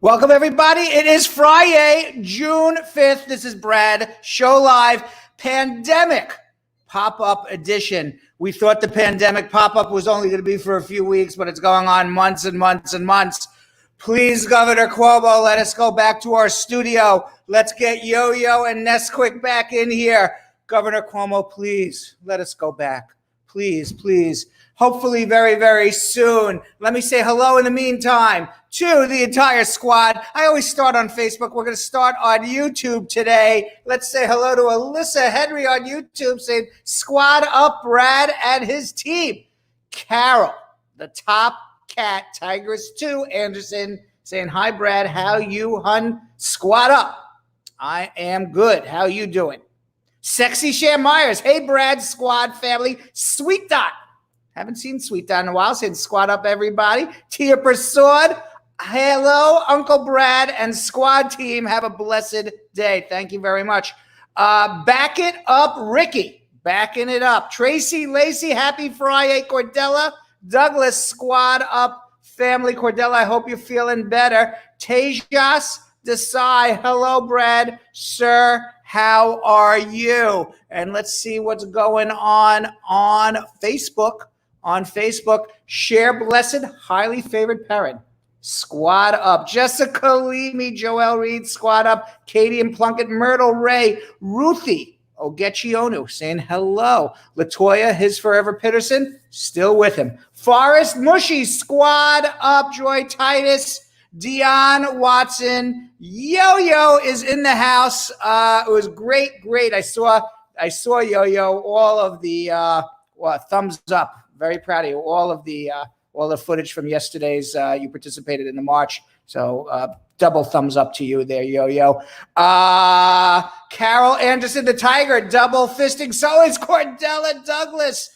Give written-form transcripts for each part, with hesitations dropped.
Welcome, everybody. It is Friday, June 5th. This is Brad, Show Live, Pandemic Pop-Up Edition. We thought the pandemic pop-up was only going to be for a few weeks, but it's going on months and months and months. Please, Governor Cuomo, let us go back to our studio. Let's get Yo-Yo and Nesquik back in here. Governor Cuomo, please, let us go back. Please, please. Hopefully very, very soon. Let me say hello in the meantime to the entire squad. I always start on Facebook. We're going to start on YouTube today. Let's say hello to Alyssa Henry on YouTube saying, squad up Brad and his team. Carol, the top cat, Tigress 2, Anderson, saying, hi, Brad. How you, hun? Squad up. I am good. How you doing? Sexy Sham Myers. Hey, Brad, squad family. Sweet Dot. Haven't seen Sweet Dot in a while. Saying squad up, everybody. Tia Persaud. Hello, Uncle Brad and squad team. Have a blessed day. Thank you very much. Back it up, Ricky. Backing it up. Tracy Lacey. Happy Friday, Cordella. Douglas, squad up, family. Cordella, I hope you're feeling better. Tejas Desai. Hello, Brad. Sir, how are you? And let's see what's going on Facebook. On Facebook, share blessed, highly favored parent. Squad up. Jessica Leamy, Joelle Reed, squad up. Katie and Plunkett, Myrtle Ray, Ruthie Ogechionu saying hello. Latoya, his forever Peterson, still with him. Forrest Mushy, squad up. Joy Titus, Dion Watson, Yo-Yo is in the house. It was great. I saw Yo-Yo. All of the thumbs up. Very proud of you. All the footage from yesterday's. You participated in the march, so double thumbs up to you there, Yo-Yo. Carol Anderson, the Tiger, double fisting. So is Cordella Douglas.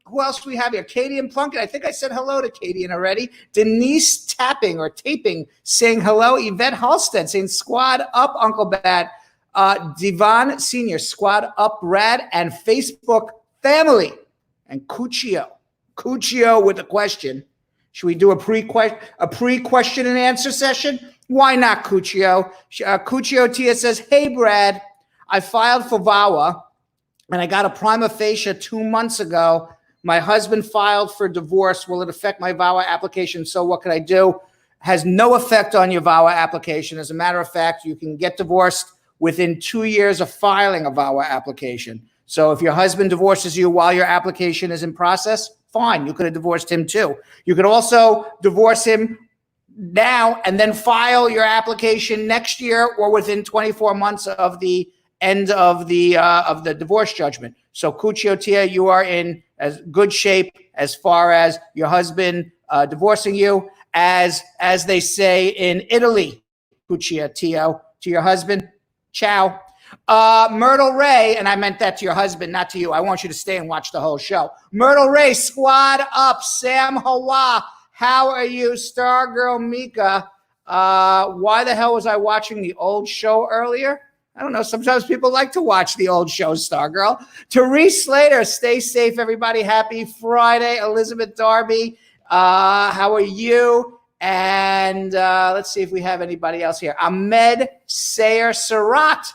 Who else do we have here? Katie and Plunkett. I think I said hello to Katie already. Denise Taping, saying hello. Yvette Halstead saying squad up, Uncle Brad. Devon Senior, squad up, Brad, and Facebook family. And Cuccio with a question. Should we do a pre-question and answer session? Why not, Cuccio? Cuccio Tia says, hey, Brad, I filed for VAWA, and I got a prima facie 2 months ago. My husband filed for divorce. Will it affect my VAWA application? So what can I do? Has no effect on your VAWA application. As a matter of fact, you can get divorced within 2 years of filing a VAWA application. So if your husband divorces you while your application is in process, fine. You could have divorced him too. You could also divorce him now and then file your application next year or within 24 months of the end of the divorce judgment. So Cuccio Tia, you are in as good shape as far as your husband divorcing you, as they say in Italy. Cuccio Tia, to your husband, ciao. Myrtle Ray, and I meant that to your husband, not to you. I want you to stay and watch the whole show. Myrtle Ray, squad up. Sam Hawa, how are you? Stargirl Mika, why the hell was I watching the old show earlier? I don't know. Sometimes people like to watch the old shows, Stargirl. Therese Slater, stay safe, everybody. Happy Friday. Elizabeth Darby, how are you? And let's see if we have anybody else here. Ahmed Sayer Sarat.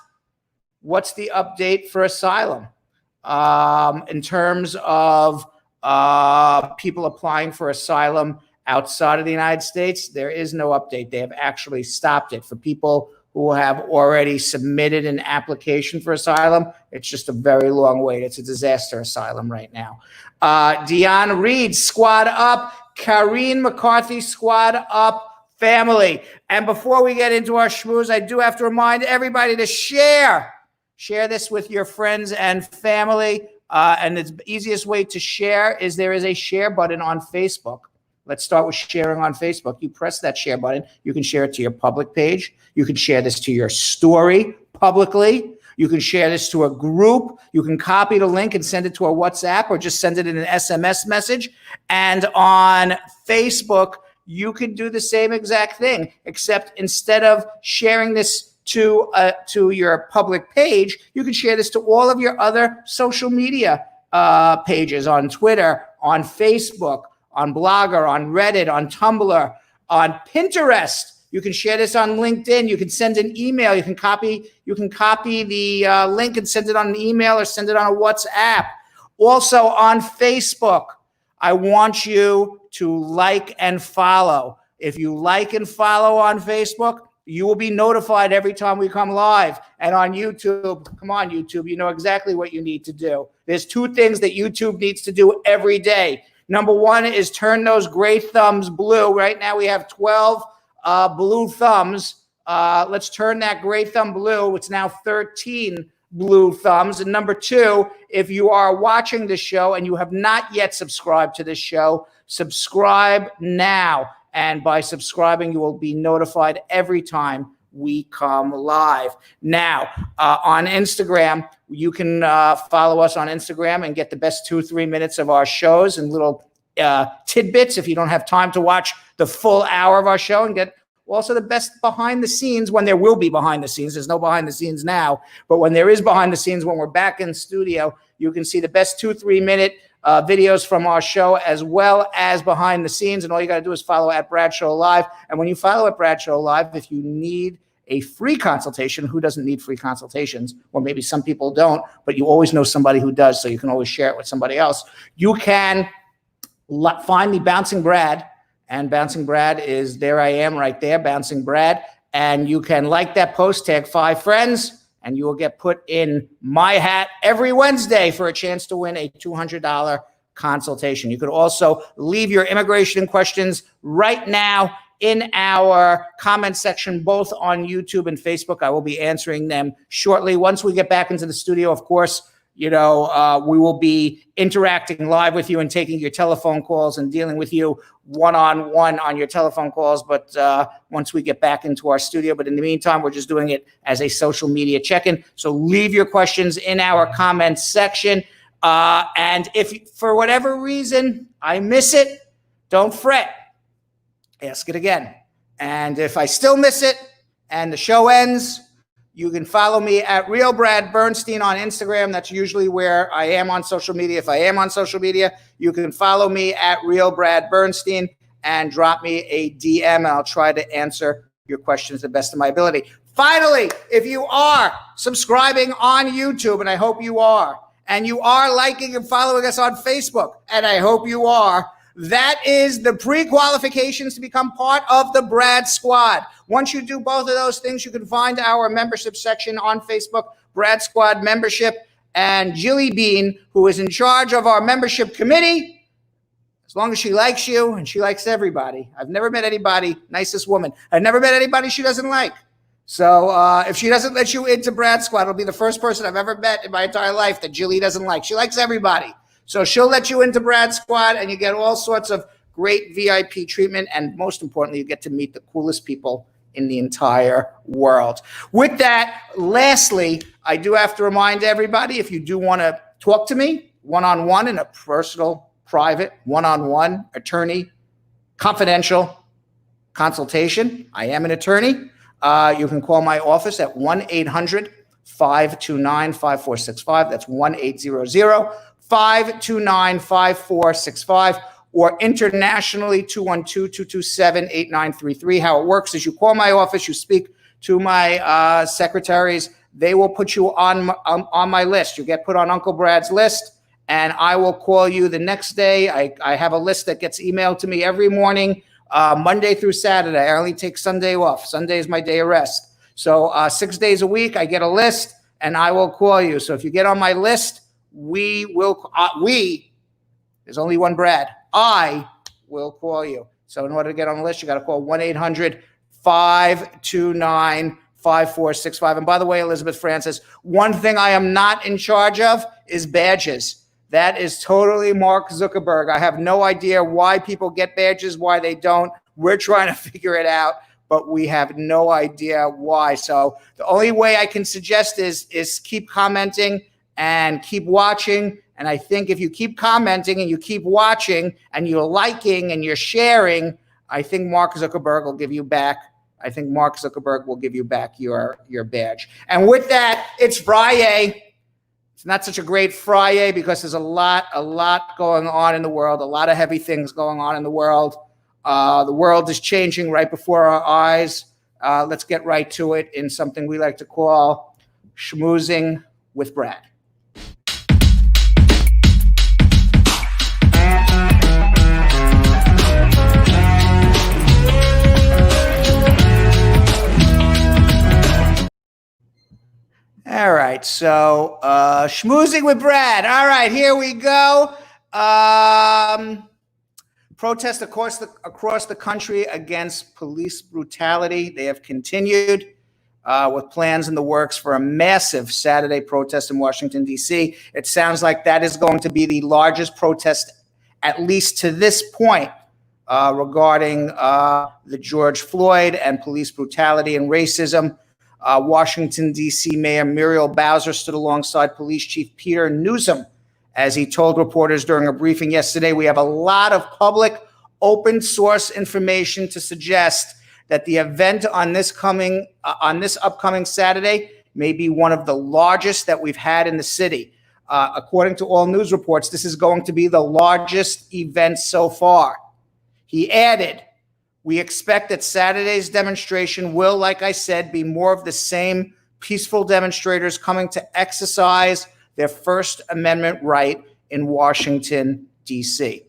What's the update for asylum? In terms of people applying for asylum outside of the United States, there is no update. They have actually stopped it. For people who have already submitted an application for asylum, it's just a very long wait. It's a disaster asylum right now. Deanna Reed, squad up. Karine McCarthy, squad up, family. And before we get into our schmooze, I do have to remind everybody to share this with your friends and family. And the easiest way to share is there is a share button on Facebook. Let's start with sharing on Facebook. You press that share button. You can share it to your public page. You can share this to your story publicly. You can share this to a group. You can copy the link and send it to a WhatsApp or just send it in an SMS message. And on Facebook, you can do the same exact thing, except instead of sharing this to your public page, you can share this to all of your other social media pages on Twitter, on Facebook, on Blogger, on Reddit, on Tumblr, on Pinterest. You can share this on LinkedIn. You can send an email. You can copy the link and send it on an email or send it on a WhatsApp. Also on Facebook, I want you to like and follow. If you like and follow on Facebook, you will be notified every time we come live. And on YouTube, come on, YouTube, you know exactly what you need to do. There's two things that YouTube needs to do every day. Number one is turn those gray thumbs blue. Right now we have 12 blue thumbs. Let's turn that gray thumb blue. It's now 13 blue thumbs. And number two, if you are watching this show and you have not yet subscribed to this show, subscribe now. And by subscribing, you will be notified every time we come live. Now, on Instagram, you can follow us on Instagram and get the best 2-3 minutes of our shows and little tidbits if you don't have time to watch the full hour of our show, and get also the best behind the scenes when there will be behind the scenes. There's no behind the scenes now, but when there is behind the scenes, when we're back in studio, you can see the best 2-3 minute videos from our show as well as behind the scenes. And all you got to do is follow at Bradshaw Live. And when you follow at Bradshaw Live, if you need a free consultation, who doesn't need free consultations? Or maybe some people don't, but you always know somebody who does, so you can always share it with somebody else. You can find me Bouncing Brad, and Bouncing Brad is, there I am right there, Bouncing Brad. And you can like that post, tag 5 friends, and you will get put in my hat every Wednesday for a chance to win a $200 consultation. You could also leave your immigration questions right now in our comment section, both on YouTube and Facebook. I will be answering them shortly. Once we get back into the studio, of course, we will be interacting live with you and taking your telephone calls and dealing with you one-on-one on your telephone calls. But once we get back into our studio, but in the meantime, we're just doing it as a social media check-in. So leave your questions in our comments section. And if for whatever reason I miss it, don't fret. Ask it again. And if I still miss it and the show ends, you can follow me at Real Brad Bernstein on Instagram. That's usually where I am on social media. If I am on social media, you can follow me at Real Brad Bernstein and drop me a DM, and I'll try to answer your questions to the best of my ability. Finally, if you are subscribing on YouTube, and I hope you are, and you are liking and following us on Facebook, and I hope you are, that is the pre-qualifications to become part of the Brad Squad. Once you do both of those things, you can find our membership section on Facebook, Brad Squad Membership, and Jilly Bean, who is in charge of our membership committee, as long as she likes you, and she likes everybody. I've never met anybody, nicest woman, I've never met anybody she doesn't like. So if she doesn't let you into Brad Squad, it'll be the first person I've ever met in my entire life that Jilly doesn't like. She likes everybody. So she'll let you into Brad Squad, and you get all sorts of great VIP treatment. And most importantly, you get to meet the coolest people in the entire world. With that, lastly, I do have to remind everybody, if you do want to talk to me one-on-one in a personal, private, one-on-one, attorney, confidential consultation, I am an attorney. You can call my office at 1-800-529-5465. That's 1-800-529-5465, or internationally 212-227-8933. How it works is you call my office, you speak to my secretaries, they will put you on my list. You get put on Uncle Brad's list, and I will call you the next day. I have a list that gets emailed to me every morning, Monday through Saturday. I only take Sunday off. Sunday is my day of rest. So 6 days a week, I get a list, and I will call you. So if you get on my list, there's only one Brad. I will call you. So in order to get on the list, you got to call 1-800-529-5465. And by the way, Elizabeth Francis, one thing I am not in charge of is badges. That is totally Mark Zuckerberg. I have no idea why people get badges, why they don't. We're trying to figure it out, but we have no idea why. So the only way I can suggest is keep commenting and keep watching. And I think if you keep commenting and you keep watching and you're liking and you're sharing, I think Mark Zuckerberg will give you back. I think Mark Zuckerberg will give you back your badge. And with that, it's Friday. It's not such a great Friday because there's a lot going on in the world, a lot of heavy things going on in the world. The world is changing right before our eyes. Let's get right to it in something we like to call schmoozing with Brad. All right, so schmoozing with Brad. All right, here we go. Protests across the country against police brutality. They have continued with plans in the works for a massive Saturday protest in Washington, D.C. It sounds like that is going to be the largest protest, at least to this point, regarding the George Floyd and police brutality and racism. Washington, D.C. Mayor Muriel Bowser stood alongside Police Chief Peter Newsom as he told reporters during a briefing yesterday, we have a lot of public open source information to suggest that the event on this upcoming Saturday may be one of the largest that we've had in the city. According to all news reports, this is going to be the largest event so far. He added, we expect that Saturday's demonstration will, like I said, be more of the same peaceful demonstrators coming to exercise their First Amendment right in Washington, D.C.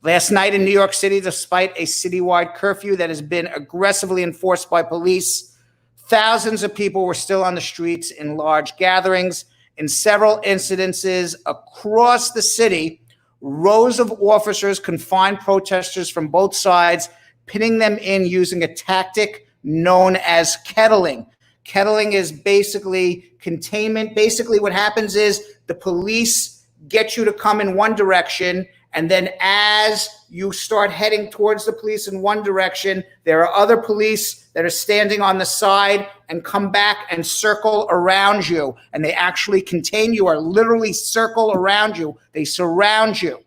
Last night in New York City, despite a citywide curfew that has been aggressively enforced by police, thousands of people were still on the streets in large gatherings. In several incidences across the city, rows of officers confined protesters from both sides, pinning them in using a tactic known as kettling. Kettling is basically containment. Basically, what happens is the police get you to come in one direction, and then as you start heading towards the police in one direction, there are other police that are standing on the side and come back and circle around you, and they actually contain you or literally circle around you. They surround you.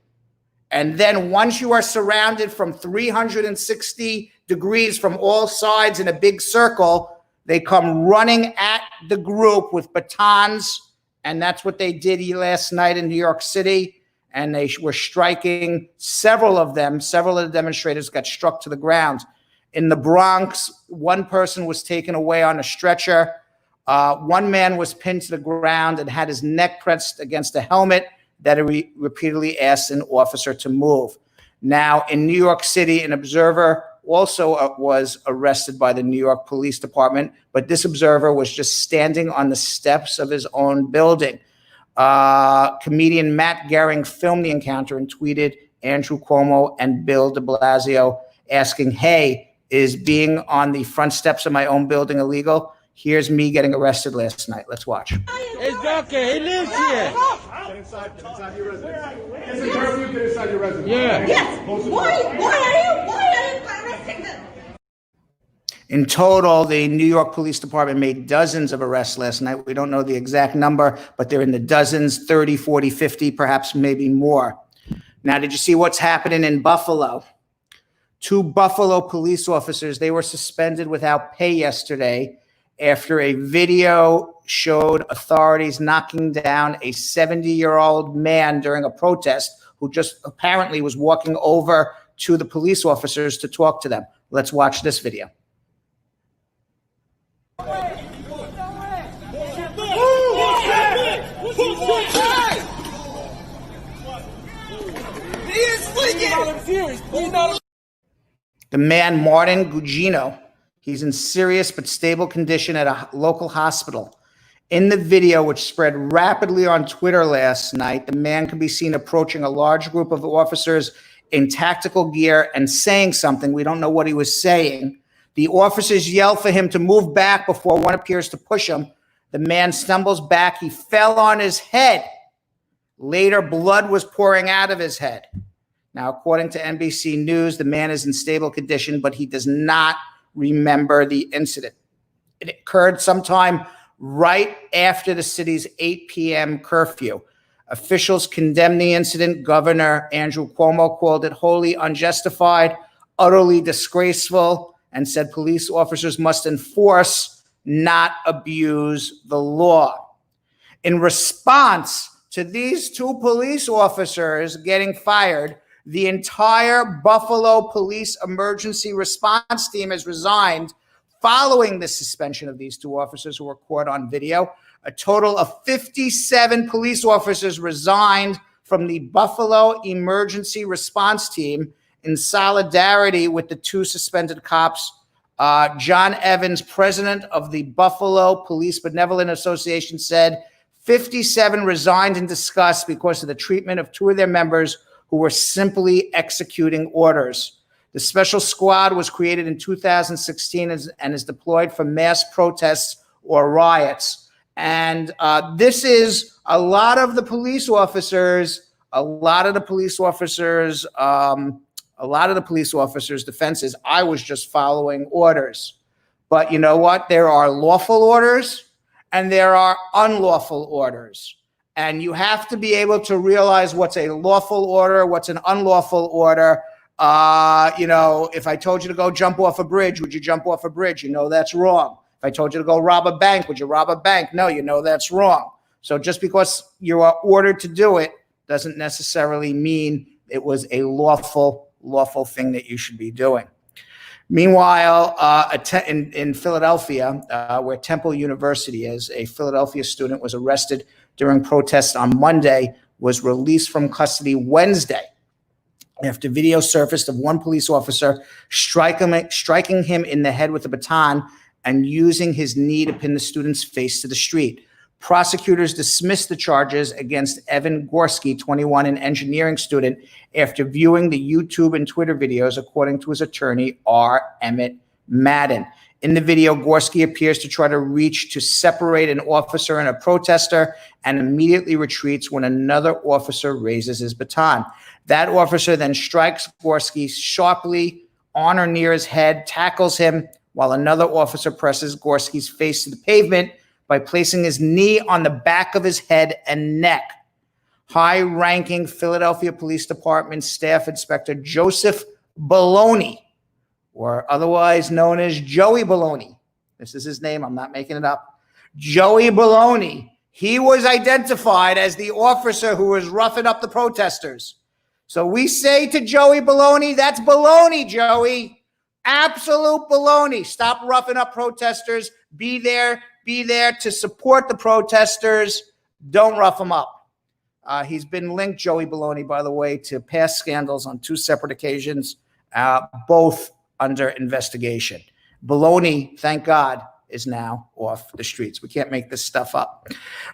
And then once you are surrounded from 360 degrees from all sides in a big circle, they come running at the group with batons. And that's what they did last night in New York City. And they were striking several of the demonstrators got struck to the ground. In the Bronx, one person was taken away on a stretcher. One man was pinned to the ground and had his neck pressed against a helmet that he repeatedly asked an officer to move. Now, in New York City, an observer also was arrested by the New York Police Department, but this observer was just standing on the steps of his own building. Comedian Matt Gehring filmed the encounter and tweeted Andrew Cuomo and Bill de Blasio asking, hey, is being on the front steps of my own building illegal? Here's me getting arrested last night. Let's watch. It's okay. He lives here. Get inside your residence. It's a curfew. Get inside your residence. Yeah. Yes. Why are you arresting them? In total, the New York Police Department made dozens of arrests last night. We don't know the exact number, but they're in the dozens, 30, 40, 50, perhaps maybe more. Now, did you see what's happening in Buffalo? 2 Buffalo police officers, they were suspended without pay yesterday after a video showed authorities knocking down a 70-year-old man during a protest who just apparently was walking over to the police officers to talk to them. Let's watch this video. The man, Martin Gugino, he's in serious but stable condition at a local hospital. In the video, which spread rapidly on Twitter last night, the man can be seen approaching a large group of officers in tactical gear and saying something. We don't know what he was saying. The officers yell for him to move back before one appears to push him. The man stumbles back. He fell on his head. Later, blood was pouring out of his head. Now, according to NBC News, the man is in stable condition, but he does not remember the incident. It occurred sometime right after the city's 8 p.m. curfew. Officials condemned the incident. Governor Andrew Cuomo called it wholly unjustified, utterly disgraceful, and said police officers must enforce, not abuse the law. In response to these 2 police officers getting fired, The entire Buffalo Police Emergency Response Team has resigned following the suspension of these two officers who were caught on video. A total of 57 police officers resigned from the Buffalo Emergency Response Team in solidarity with the two suspended cops. John Evans, president of the Buffalo Police Benevolent Association, said 57 resigned in disgust because of the treatment of two of their members who were simply executing orders. The special squad was created in 2016 and is deployed for mass protests or riots. And this is a lot of the police officers' defenses. I was just following orders. But you know what? There are lawful orders and there are unlawful orders. And you have to be able to realize what's a lawful order, what's an unlawful order. If I told you to go jump off a bridge, would you jump off a bridge? You know that's wrong. If I told you to go rob a bank, would you rob a bank? No, you know that's wrong. So just because you are ordered to do it doesn't necessarily mean it was a lawful thing that you should be doing. Meanwhile, in Philadelphia, where Temple University is, a Philadelphia student was arrested during protests on Monday, was released from custody Wednesday after video surfaced of one police officer striking him in the head with a baton and using his knee to pin the student's face to the street. Prosecutors dismissed the charges against Evan Gorski, 21, an engineering student, after viewing the YouTube and Twitter videos, according to his attorney, R. Emmett Madden. In the video, Gorski appears to try to reach to separate an officer and a protester and immediately retreats when another officer raises his baton. That officer then strikes Gorski sharply on or near his head, tackles him, while another officer presses Gorski's face to the pavement by placing his knee on the back of his head and neck. High-ranking Philadelphia Police Department Staff Inspector Joseph Baloney, or otherwise known as Joey Baloney. This is his name. I'm not making it up. Joey Baloney. He was identified as the officer who was roughing up the protesters. So we say to Joey Baloney, that's baloney, Joey. Absolute baloney. Stop roughing up protesters. Be there to support the protesters. Don't rough them up. He's been linked, Joey Baloney, by the way, to past scandals on two separate occasions, both under investigation. Baloney, thank God, is now off the streets. We can't make this stuff up.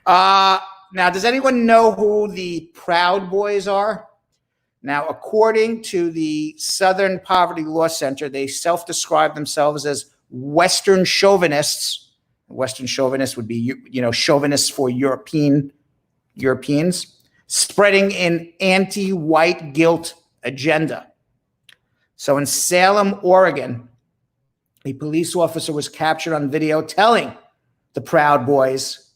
Now, does anyone know who the Proud Boys are? Now, according to the Southern Poverty Law Center, they self-describe themselves as Western chauvinists. Western chauvinists would be, chauvinists for Europeans, spreading an anti-white guilt agenda. So in Salem, Oregon, a police officer was captured on video telling the Proud Boys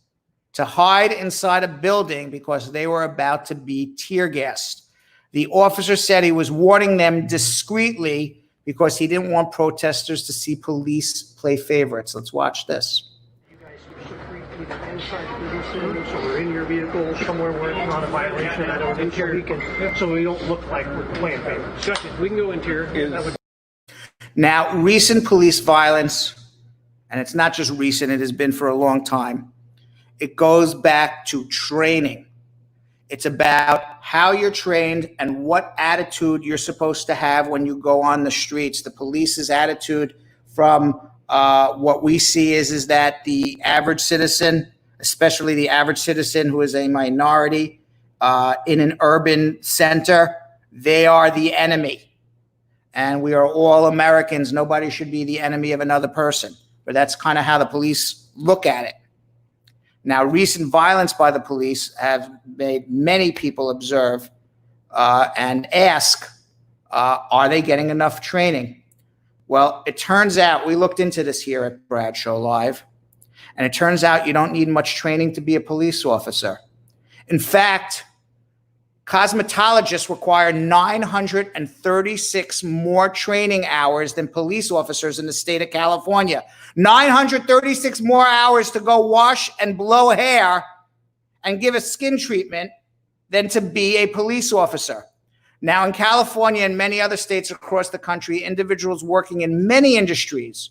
to hide inside a building because they were about to be tear gassed. The officer said he was warning them discreetly because he didn't want protesters to see police play favorites. Let's watch this. You guys should retreat either inside the building or in your vehicle somewhere where it's not a violation. I don't think so we don't look like we're playing favorites. Gotcha. We can go interior. Now, recent police violence, and it's not just recent, it has been for a long time. It goes back to training. It's about how you're trained and what attitude you're supposed to have when you go on the streets. The police's attitude from what we see is that the average citizen, especially the average citizen who is a minority in an urban center, they are the enemy. And we are all Americans. Nobody should be the enemy of another person. But that's kind of how the police look at it. Now, recent violence by the police have made many people observe and ask, are they getting enough training? Well, it turns out, we looked into this here at Bradshaw Live, and it turns out you don't need much training to be a police officer. In fact, cosmetologists require 936 more training hours than police officers in the state of California. 936 more hours to go wash and blow hair and give a skin treatment than to be a police officer. Now, in California and many other states across the country, individuals working in many industries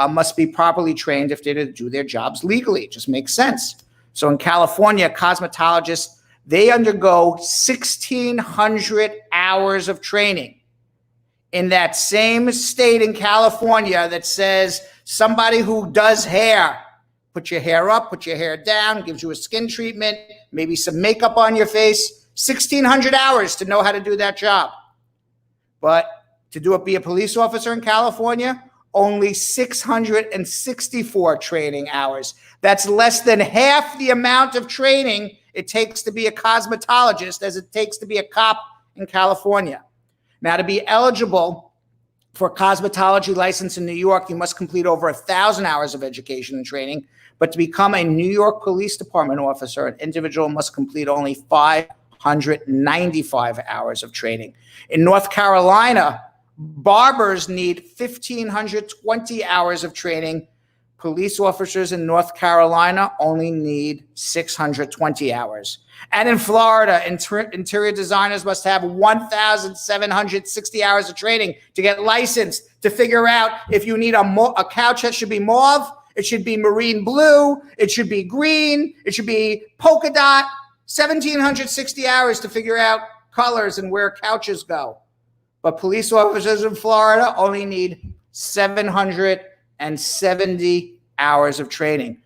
must be properly trained if they're to do their jobs legally. It just makes sense. So in California, cosmetologists, they undergo 1,600 hours of training. In that same state in California that says somebody who does hair, put your hair up, put your hair down, gives you a skin treatment, maybe some makeup on your face, 1,600 hours to know how to do that job. But to be a police officer in California, only 664 training hours. That's less than half the amount of training it takes to be a cosmetologist as it takes to be a cop in California. Now, to be eligible for a cosmetology license in New York, you must complete over 1,000 hours of education and training. But to become a New York Police Department officer, an individual must complete only 595 hours of training. In North Carolina, barbers need 1,520 hours of training. Police officers in North Carolina only need 620 hours. And in Florida, interior designers must have 1,760 hours of training to get licensed, to figure out if you need a couch that should be mauve, it should be marine blue, it should be green, it should be polka dot. 1,760 hours to figure out colors and where couches go. But police officers in Florida only need 770 hours of training,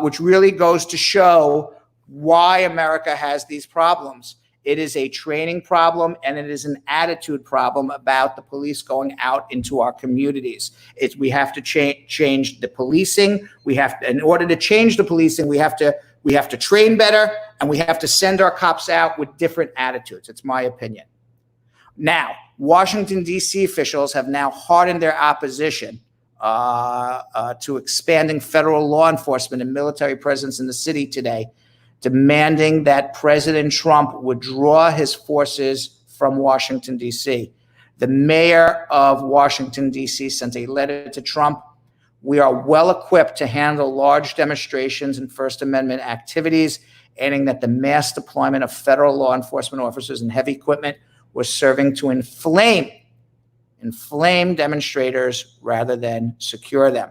which really goes to show why America has these problems. It is a training problem, and it is an attitude problem about the police going out into our communities. We have to change the policing. In order to change the policing, we have to train better, and we have to send our cops out with different attitudes. It's my opinion. Now, Washington, D.C. officials have now hardened their opposition to expanding federal law enforcement and military presence in the city today, demanding that President Trump withdraw his forces from Washington, D.C. The mayor of Washington, D.C. sent a letter to Trump. We are well equipped to handle large demonstrations and First Amendment activities, adding that the mass deployment of federal law enforcement officers and heavy equipment was serving to inflame demonstrators rather than secure them.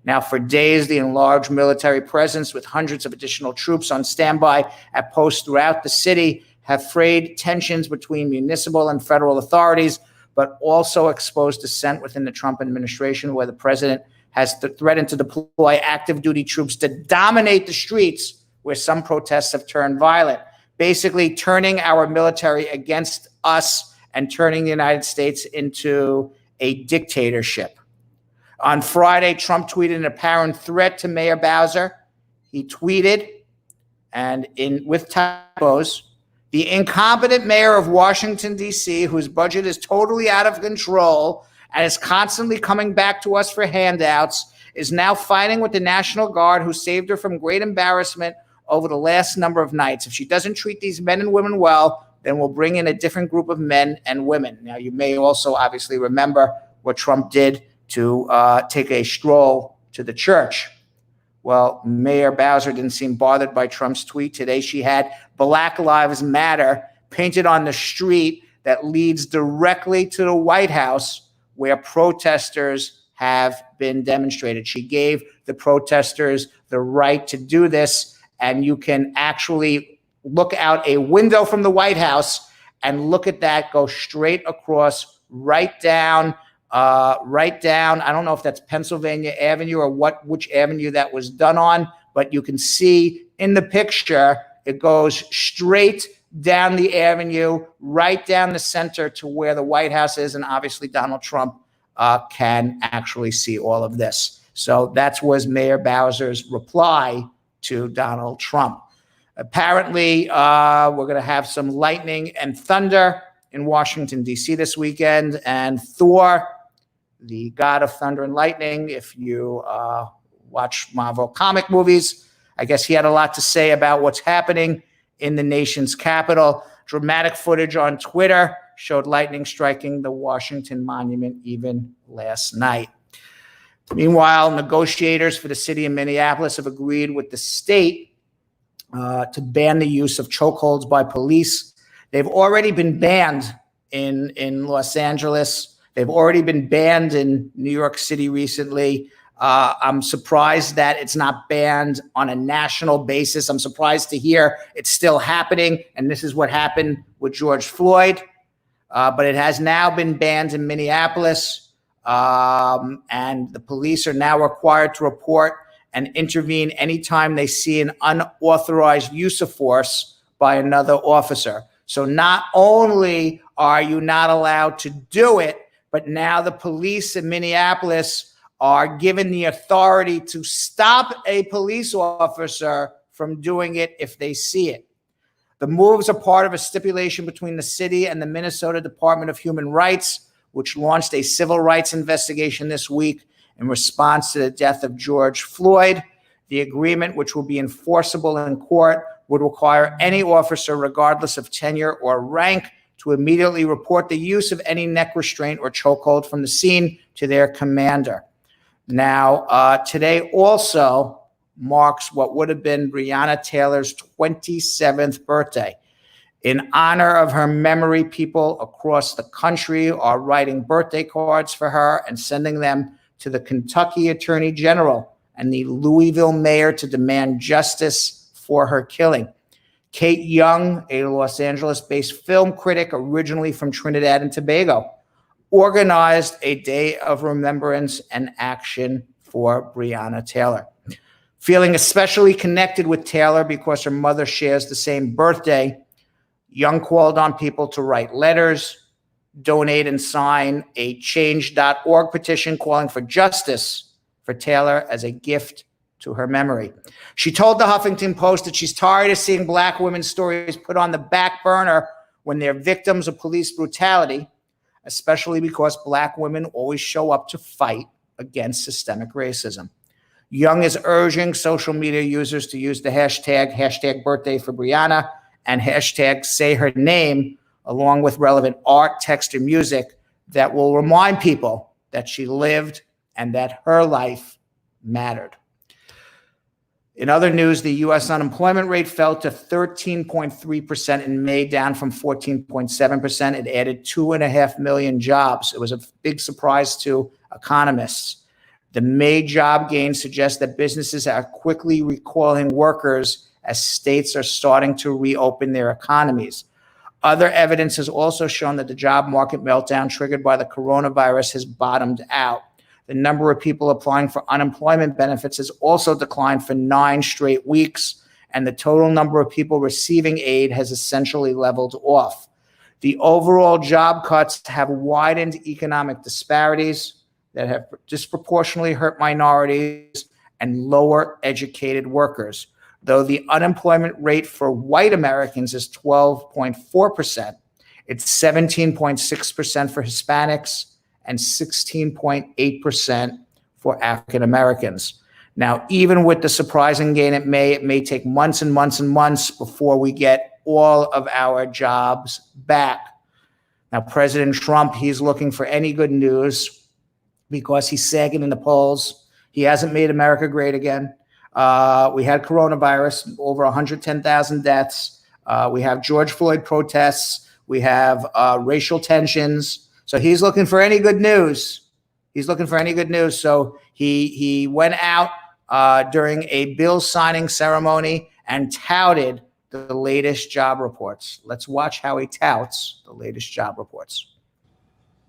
Now, for days, the enlarged military presence with hundreds of additional troops on standby at posts throughout the city have frayed tensions between municipal and federal authorities, but also exposed dissent within the Trump administration, where the president has threatened to deploy active duty troops to dominate the streets, where some protests have turned violent, basically turning our military against us and turning the United States into a dictatorship. On Friday, Trump tweeted an apparent threat to Mayor Bowser. He tweeted, and with typos, the incompetent mayor of Washington, D.C., whose budget is totally out of control and is constantly coming back to us for handouts, is now fighting with the National Guard, who saved her from great embarrassment over the last number of nights. If she doesn't treat these men and women well, then we'll bring in a different group of men and women. Now, you may also obviously remember what Trump did to take a stroll to the church. Well, Mayor Bowser didn't seem bothered by Trump's tweet. Today, she had Black Lives Matter painted on the street that leads directly to the White House, where protesters have been demonstrated. She gave the protesters the right to do this, and you can actually look out a window from the White House and look at that, go straight across, right down. I don't know if that's Pennsylvania Avenue or which avenue that was done on, but you can see in the picture, it goes straight down the avenue, right down the center to where the White House is. And obviously Donald Trump can actually see all of this. So that was Mayor Bowser's reply to Donald Trump. Apparently, we're going to have some lightning and thunder in Washington, D.C. this weekend. And Thor, the god of thunder and lightning, if you watch Marvel comic movies, I guess he had a lot to say about what's happening in the nation's capital. Dramatic footage on Twitter showed lightning striking the Washington Monument even last night. Meanwhile, negotiators for the city of Minneapolis have agreed with the state to ban the use of chokeholds by police. They've already been banned in Los Angeles. They've already been banned in New York City recently. I'm surprised that it's not banned on a national basis. I'm surprised to hear it's still happening. And this is what happened with George Floyd. But it has now been banned in Minneapolis. And the police are now required to report and intervene anytime they see an unauthorized use of force by another officer. So not only are you not allowed to do it, but now the police in Minneapolis are given the authority to stop a police officer from doing it if they see it. The moves are part of a stipulation between the city and the Minnesota Department of Human Rights, which launched a civil rights investigation this week in response to the death of George Floyd. The agreement, which will be enforceable in court, would require any officer, regardless of tenure or rank, to immediately report the use of any neck restraint or chokehold from the scene to their commander. Now, today also marks what would have been Breonna Taylor's 27th birthday. In honor of her memory, people across the country are writing birthday cards for her and sending them to the Kentucky Attorney General and the Louisville mayor to demand justice for her killing. Kate Young, a Los Angeles-based film critic originally from Trinidad and Tobago, organized a day of remembrance and action for Breonna Taylor. Feeling especially connected with Taylor because her mother shares the same birthday, Young called on people to write letters, donate and sign a change.org petition calling for justice for Taylor as a gift to her memory. She told the Huffington Post that she's tired of seeing Black women's stories put on the back burner when they're victims of police brutality, especially because Black women always show up to fight against systemic racism. Young is urging social media users to use the hashtag birthday for Breonna, and hashtag say her name, along with relevant art, text, or music that will remind people that she lived and that her life mattered. In other news, the U.S. unemployment rate fell to 13.3% in May, down from 14.7%. It added 2.5 million jobs. It was a big surprise to economists. The May job gain suggests that businesses are quickly recalling workers as states are starting to reopen their economies. Other evidence has also shown that the job market meltdown triggered by the coronavirus has bottomed out. The number of people applying for unemployment benefits has also declined for 9 straight weeks, and the total number of people receiving aid has essentially leveled off. The overall job cuts have widened economic disparities that have disproportionately hurt minorities and lower educated workers. Though the unemployment rate for white Americans is 12.4%, it's 17.6% for Hispanics and 16.8% for African Americans. Now, even with the surprising gain it may take months and months and months before we get all of our jobs back. Now, President Trump, he's looking for any good news because he's sagging in the polls. He hasn't made America great again. We had coronavirus, over 110,000 deaths. We have George Floyd protests. We have racial tensions. So he's looking for any good news. He's looking for any good news. So he went out during a bill signing ceremony and touted the latest job reports. Let's watch how he touts the latest job reports.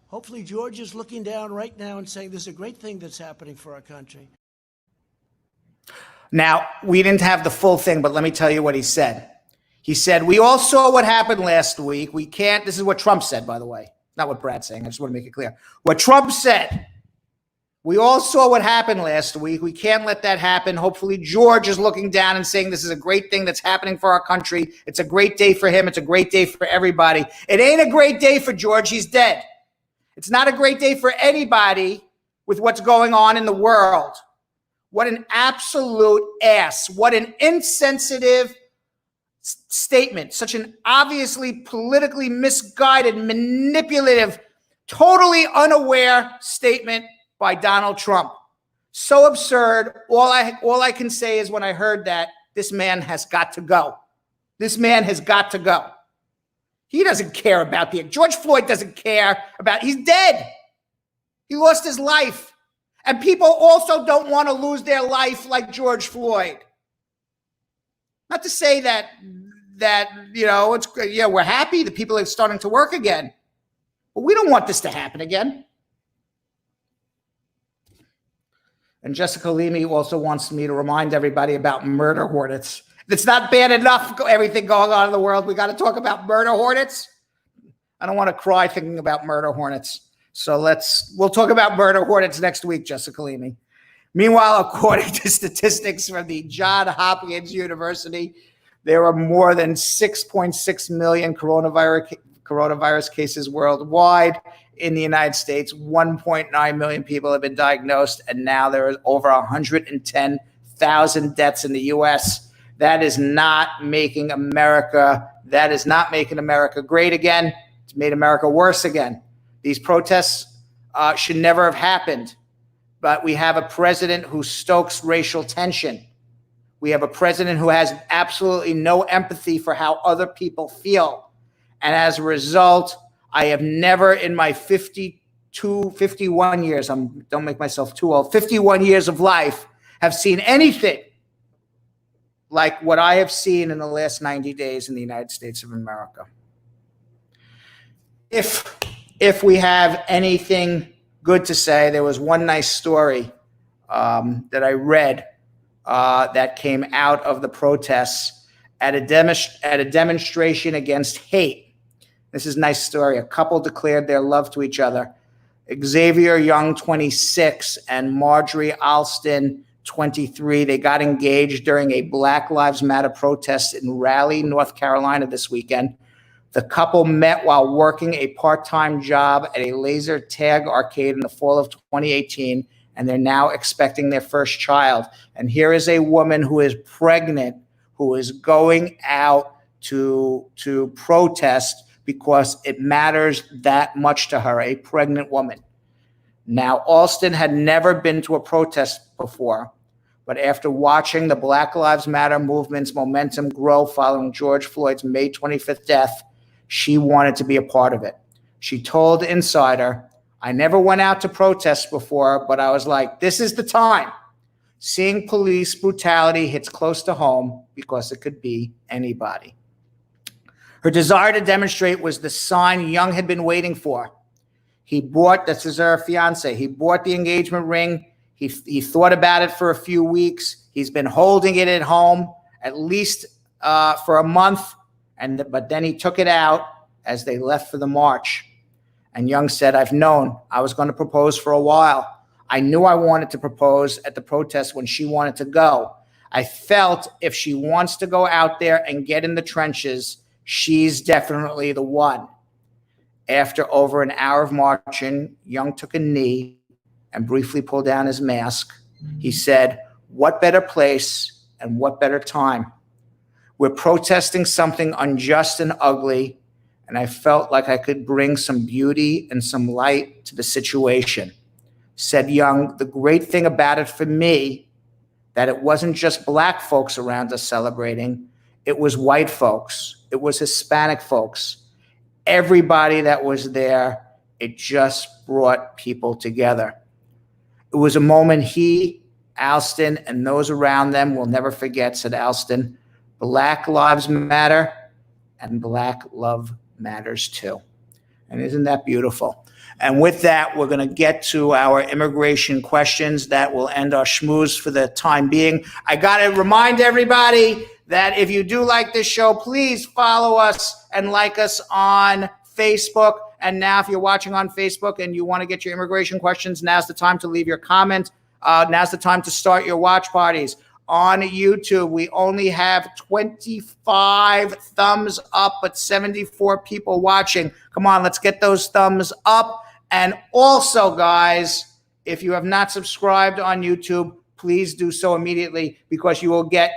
Hopefully George is looking down right now and saying this is a great thing that's happening for our country. Now, we didn't have the full thing, but let me tell you what he said. He said, we all saw what happened last week. We can't, this is what Trump said, by the way. Not what Brad's saying. I just want to make it clear. What Trump said, we all saw what happened last week. We can't let that happen. Hopefully George is looking down and saying this is a great thing that's happening for our country. It's a great day for him. It's a great day for everybody. It ain't a great day for George. He's dead. It's not a great day for anybody with what's going on in the world. What an absolute ass. What an insensitive statement. Such an obviously politically misguided, manipulative, totally unaware statement by Donald Trump. So absurd. All I can say is when I heard that, this man has got to go. This man has got to go. He doesn't care about George Floyd doesn't care about, he's dead. He lost his life. And people also don't want to lose their life like George Floyd. Not to say that it's, yeah, we're happy that people are starting to work again. But we don't want this to happen again. And Jessica Leamy also wants me to remind everybody about murder hornets. It's not bad enough, everything going on in the world. We got to talk about murder hornets. I don't want to cry thinking about murder hornets. So we'll talk about murder hornets next week, Jessica Leamy. Meanwhile, according to statistics from the Johns Hopkins University, there are more than 6.6 million coronavirus cases worldwide. In the United States, 1.9 million people have been diagnosed, and now there are over 110,000 deaths in the U.S. That is not making America great again. It's made America worse again. These protests should never have happened, but we have a president who stokes racial tension. We have a president who has absolutely no empathy for how other people feel. And as a result, I have never in my 51 years, don't make myself too old, 51 years of life, have seen anything like what I have seen in the last 90 days in the United States of America. If we have anything good to say, there was one nice story that I read that came out of the protests at a demonstration against hate. This is a nice story. A couple declared their love to each other. Xavier Young, 26, and Marjorie Alston, 23. They got engaged during a Black Lives Matter protest in Raleigh, North Carolina this weekend. The couple met while working a part-time job at a laser tag arcade in the fall of 2018, and they're now expecting their first child. And here is a woman who is pregnant, who is going out to protest because it matters that much to her, a pregnant woman. Now, Alston had never been to a protest before, but after watching the Black Lives Matter movement's momentum grow following George Floyd's May 25th death, she wanted to be a part of it. She told Insider, "I never went out to protest before, but I was like, this is the time. Seeing police brutality hits close to home because it could be anybody." Her desire to demonstrate was the sign Young had been waiting for. This is her fiance, he bought the engagement ring. He thought about it for a few weeks. He's been holding it at home at least for a month, but then he took it out as they left for the march. And Young said, "I've known I was going to propose for a while. I knew I wanted to propose at the protest when she wanted to go. I felt if she wants to go out there and get in the trenches, she's definitely the one." After over an hour of marching, Young took a knee and briefly pulled down his mask. He said, "What better place and what better time? We're protesting something unjust and ugly, and I felt like I could bring some beauty and some light to the situation." Said Young, "The great thing about it for me, that it wasn't just Black folks around us celebrating, it was white folks, it was Hispanic folks, everybody that was there, it just brought people together. It was a moment he, Alston, and those around them will never forget," said Alston. "Black lives matter, and Black love matters too." And isn't that beautiful? And with that, we're going to get to our immigration questions. That will end our schmooze for the time being. I got to remind everybody that if you do like this show, please follow us and like us on Facebook. And now if you're watching on Facebook and you want to get your immigration questions, now's the time to leave your comment. Now's the time to start your watch parties. On YouTube, we only have 25 thumbs up, but 74 people watching. Come on, let's get those thumbs up. And also, guys, if you have not subscribed on YouTube, please do so immediately, because you will get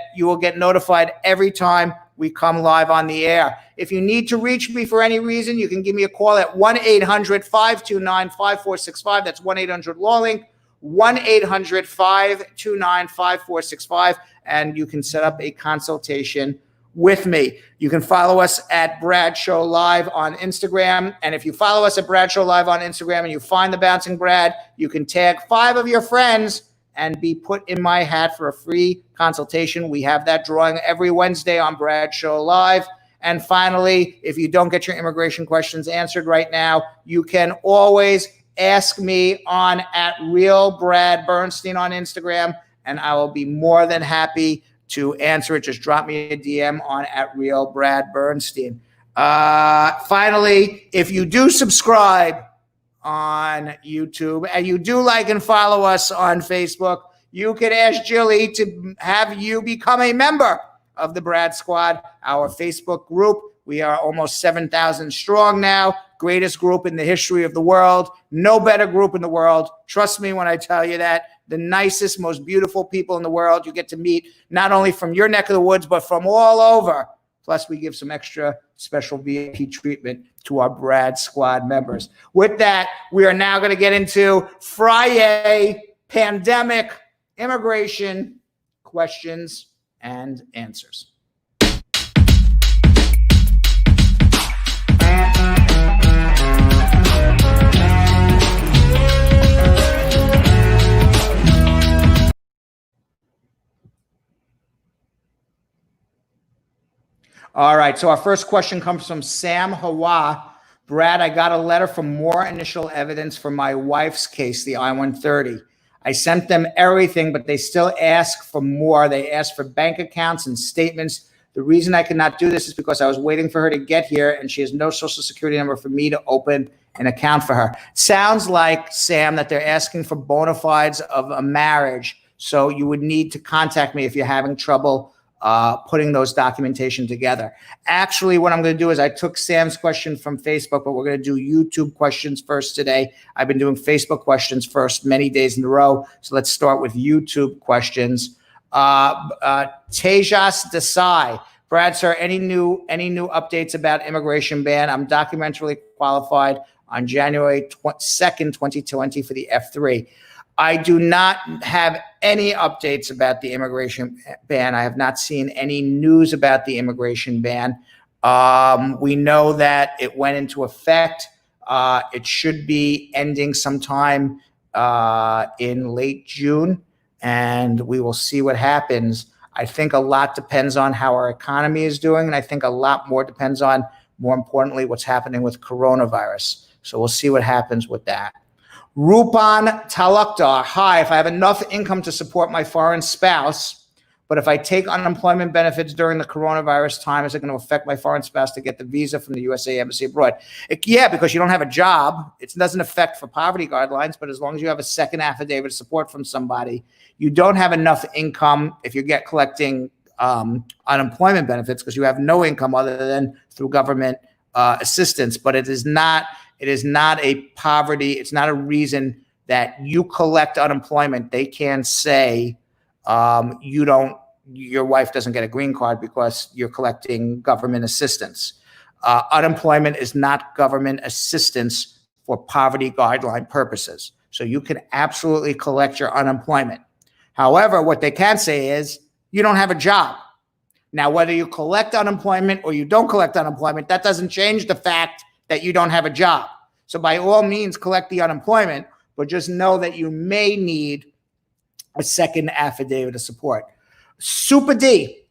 notified every time we come live on the air. If you need to reach me for any reason, you can give me a call at 1-800-529-5465. That's 1-800-LAW-LINK, 1-800-529-5465, and you can set up a consultation with me. You can follow us at Brad Show Live on Instagram. And if you follow us at Brad Show Live on Instagram and you find the Bouncing Brad, you can tag 5 of your friends and be put in my hat for a free consultation. We have that drawing every Wednesday on Brad Show Live. And finally, if you don't get your immigration questions answered right now, you can always ask me on at Real Brad Bernstein on Instagram, and I will be more than happy to answer it. Just drop me a DM on at Real Brad Bernstein. Finally, if you do subscribe on YouTube and you do like and follow us on Facebook, you can ask Jilly to have you become a member of the Brad Squad, our Facebook group. We are almost 7,000 strong now. Greatest group in the history of the world. No better group in the world. Trust me when I tell you that. The nicest, most beautiful people in the world. You get to meet not only from your neck of the woods, but from all over. Plus, we give some extra special VIP treatment to our Brad Squad members. With that, we are now going to get into Friday pandemic immigration questions and answers. All right, so our first question comes from Sam Hawa. Brad, I got a letter for more initial evidence for my wife's case, the I-130. I sent them everything, but they still ask for more. They ask for bank accounts and statements. The reason I could not do this is because I was waiting for her to get here, and she has no social security number for me to open an account for her. Sounds like, Sam, that they're asking for bona fides of a marriage. So you would need to contact me if you're having trouble putting those documentation together. Actually, what I'm going to do is I took Sam's question from Facebook, but we're going to do YouTube questions first today. I've been doing Facebook questions first many days in a row. So let's start with YouTube questions. Tejas Desai. Brad, sir, any new updates about immigration ban? I'm documentarily qualified on January 2nd, 2020 for the F3. I do not have any updates about the immigration ban. I have not seen any news about the immigration ban. We know that it went into effect. It should be ending sometime in late June, and we will see what happens. I think a lot depends on how our economy is doing, and I think a lot more depends on, more importantly, what's happening with coronavirus. So we'll see what happens with that. Rupan Talukdar. Hi, if I have enough income to support my foreign spouse, but if I take unemployment benefits during the coronavirus time, is it going to affect my foreign spouse to get the visa from the USA Embassy abroad? Yeah, because you don't have a job. It doesn't affect for poverty guidelines, but as long as you have a second affidavit of support from somebody, you don't have enough income if you get collecting unemployment benefits because you have no income other than through government assistance. But it is not a poverty. It's not a reason that you collect unemployment. They can't say your wife doesn't get a green card because you're collecting government assistance. Unemployment is not government assistance for poverty guideline purposes. So you can absolutely collect your unemployment. However, what they can say is you don't have a job. Now, whether you collect unemployment or you don't collect unemployment, that doesn't change the fact that you don't have a job. So by all means, collect the unemployment, but just know that you may need a second affidavit of support. Super D.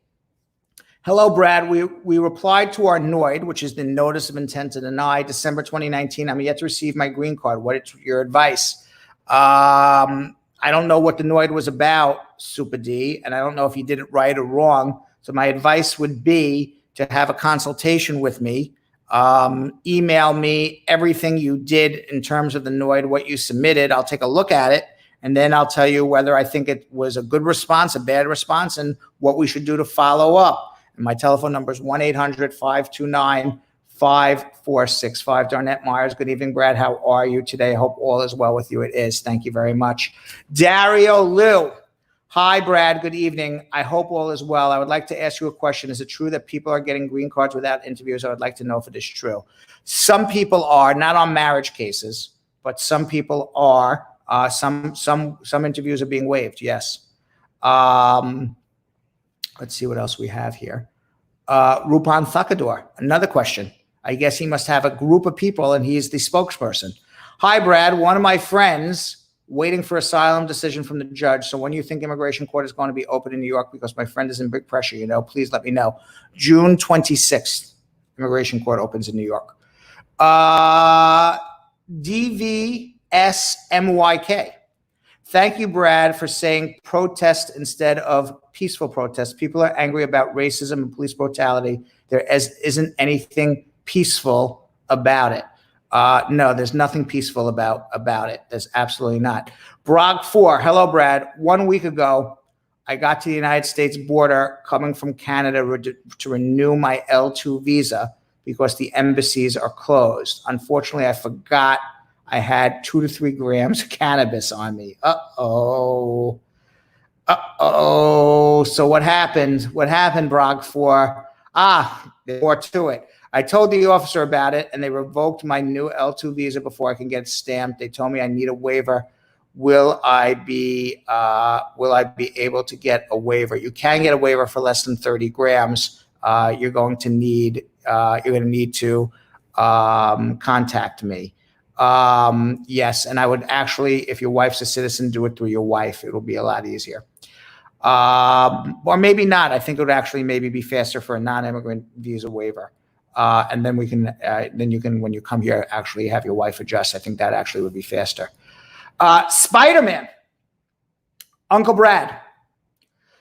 Hello, Brad. We replied to our NOID, which is the Notice of Intent to Deny, December 2019. I'm yet to receive my green card. What is your advice? I don't know what the NOID was about, Super D, and I don't know if you did it right or wrong. So my advice would be to have a consultation with me. Email me everything you did in terms of the NOID, what you submitted. I'll take a look at it, and then I'll tell you whether I think it was a good response, a bad response, and what we should do to follow up. And my telephone number is 1-800-529-5465. Darnett Myers, good evening, Brad. How are you today? I hope all is well with you. It is. Thank you very much. Dario Liu. Hi, Brad. Good evening. I hope all is well. I would like to ask you a question. Is it true that people are getting green cards without interviews? I would like to know if it is true. Some people are, not on marriage cases, but some people are. Some interviews are being waived. Yes. Let's see what else we have here. Rupan Thakador, another question. I guess he must have a group of people and he's the spokesperson. Hi, Brad. One of my friends waiting for asylum decision from the judge. So when you think immigration court is going to be open in New York, because my friend is in big pressure, please let me know. June 26th, immigration court opens in New York. DVSMYK. Thank you, Brad, for saying protest instead of peaceful protest. People are angry about racism and police brutality. There isn't anything peaceful about it. No, there's nothing peaceful about it. There's absolutely not. Brog 4, hello, Brad. 1 week ago, I got to the United States border coming from Canada to renew my L2 visa because the embassies are closed. Unfortunately, I forgot I had 2 to 3 grams of cannabis on me. Uh-oh. So what happened? What happened, Brog 4? There's more to it. I told the officer about it, and they revoked my new L2 visa before I can get stamped. They told me I need a waiver. Will I be able to get a waiver? You can get a waiver for less than 30 grams. You're going to need to contact me. Yes, and I would actually, if your wife's a citizen, do it through your wife. It'll be a lot easier. Or maybe not. I think it would actually maybe be faster for a non-immigrant visa waiver. And then you can, when you come here, actually have your wife adjust. I think that actually would be faster. Spider-Man, Uncle Brad.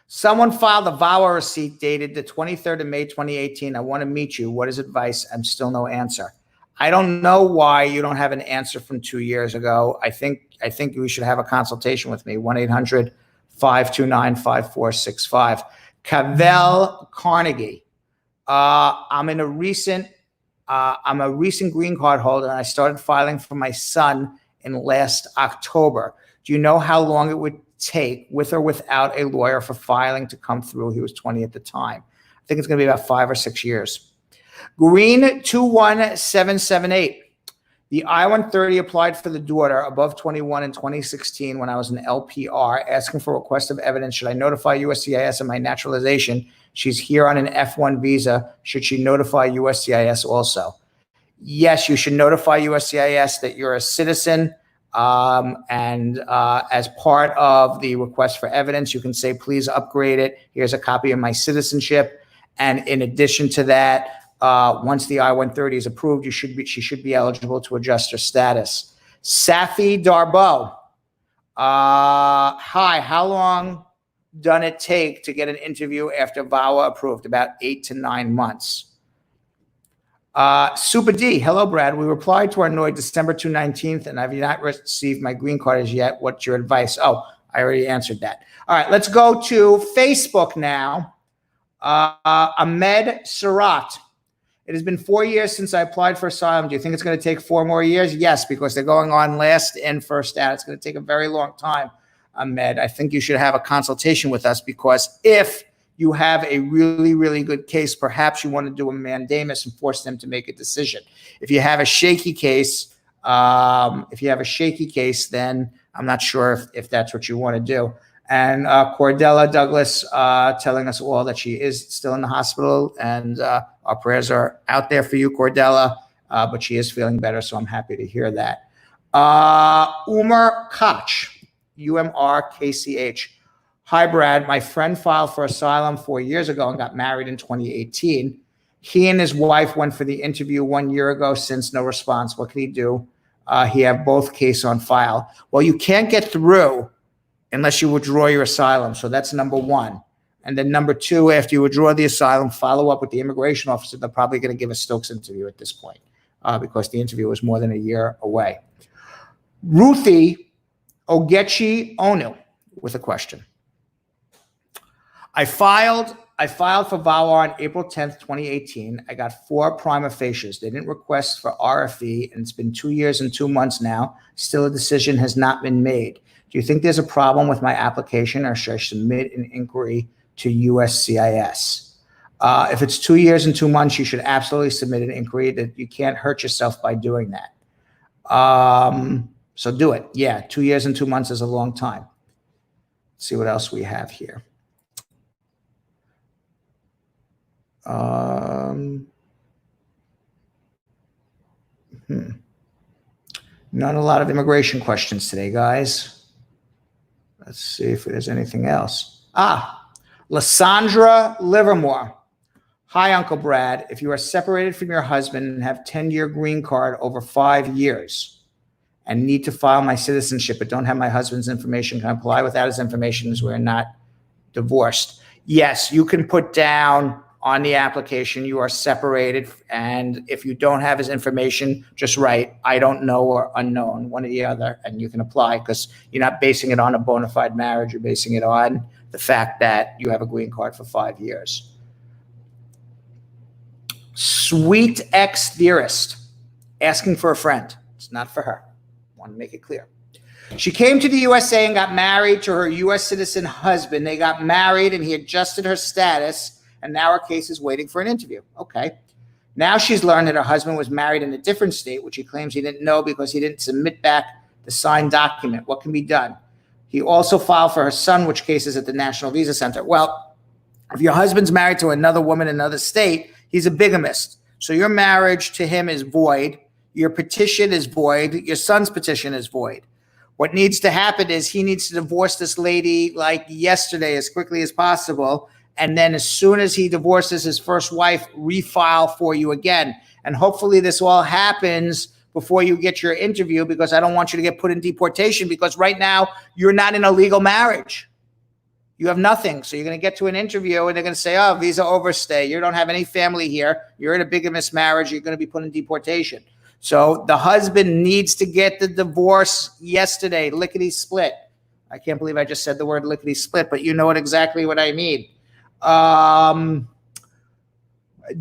Someone filed a VAWA receipt dated the 23rd of May, 2018. I want to meet you. What is advice? I'm still no answer. I don't know why you don't have an answer from 2 years ago. I think we should have a consultation with me. 1-800-529-5465. Cavell Carnegie. I'm a recent green card holder, and I started filing for my son in last October. Do you know how long it would take, with or without a lawyer, for filing to come through? He was 20 at the time. I think it's going to be about 5 or 6 years. Green 21778. The I-130 applied for the daughter above 21 in 2016 when I was an LPR, asking for request of evidence. Should I notify USCIS of my naturalization? She's here on an F1 visa. Should she notify USCIS also? Yes, you should notify USCIS that you're a citizen. And as part of the request for evidence, you can say, please upgrade it. Here's a copy of my citizenship. And in addition to that, once the I-130 is approved, she should be eligible to adjust her status. Safi Darbo. Hi, how long done it take to get an interview after VAWA approved? About 8 to 9 months. Super D, hello, Brad. We replied to our NOI December 19th, and I've not received my green card as yet. What's your advice? Oh, I already answered that. All right, let's go to Facebook now. Ahmed Surat. It has been 4 years since I applied for asylum. Do you think it's going to take 4 more years? Yes, because they're going on last in, first out. It's going to take a very long time, Ahmed. I think you should have a consultation with us, because if you have a really, really good case, perhaps you want to do a mandamus and force them to make a decision. If you have a shaky case, then I'm not sure if that's what you want to do. And Cordella Douglas telling us all that she is still in the hospital, and our prayers are out there for you, Cordella, but she is feeling better, so I'm happy to hear that. Umar Koch, UMRKCH. Hi, Brad. My friend filed for asylum 4 years ago and got married in 2018. He and his wife went for the interview 1 year ago. Since no response, what can he do? He have both cases on file. Well, you can't get through unless you withdraw your asylum. So that's number one. And then number two, after you withdraw the asylum, follow up with the immigration officer. They're probably going to give a Stokes interview at this point because the interview was more than a year away. Ruthie Ogechi Onu with a question. I filed for VAWA on April 10th, 2018. I got 4 prima facies. They didn't request for RFE, and it's been 2 years and 2 months now. Still, a decision has not been made. Do you think there's a problem with my application, or should I submit an inquiry to USCIS? If it's 2 years and 2 months, you should absolutely submit an inquiry. That you can't hurt yourself by doing that. So do it. Yeah, 2 years and 2 months is a long time. Let's see what else we have here. Not a lot of immigration questions today, guys. Let's see if there's anything else. Lysandra Livermore. Hi, Uncle Brad. If you are separated from your husband and have 10-year green card over 5 years and need to file my citizenship but don't have my husband's information, can I apply without his information as we're not divorced? Yes, you can put down on the application you are separated, and if you don't have his information, just write I don't know or unknown, one or the other, and you can apply, because you're not basing it on a bona fide marriage. You're basing it on the fact that you have a green card for 5 years. Sweet Ex Theorist, asking for a friend. It's not for her. Want to make it clear. She came to the USA and got married to her U.S. citizen husband. They got married and he adjusted her status, and now her case is waiting for an interview. Okay. Now she's learned that her husband was married in a different state, which he claims he didn't know because he didn't submit back the signed document. What can be done? He also filed for her son, which case is at the National Visa Center. Well, if your husband's married to another woman in another state, he's a bigamist. So your marriage to him is void. Your petition is void. Your son's petition is void. What needs to happen is he needs to divorce this lady like yesterday, as quickly as possible. And then as soon as he divorces his first wife, refile for you again. And hopefully this all happens before you get your interview, because I don't want you to get put in deportation, because right now you're not in a legal marriage. You have nothing. So you're going to get to an interview and they're going to say, oh, visa overstay. You don't have any family here. You're in a bigamous marriage. You're going to be put in deportation. So the husband needs to get the divorce yesterday, lickety split. I can't believe I just said the word lickety split, but you know exactly what I mean.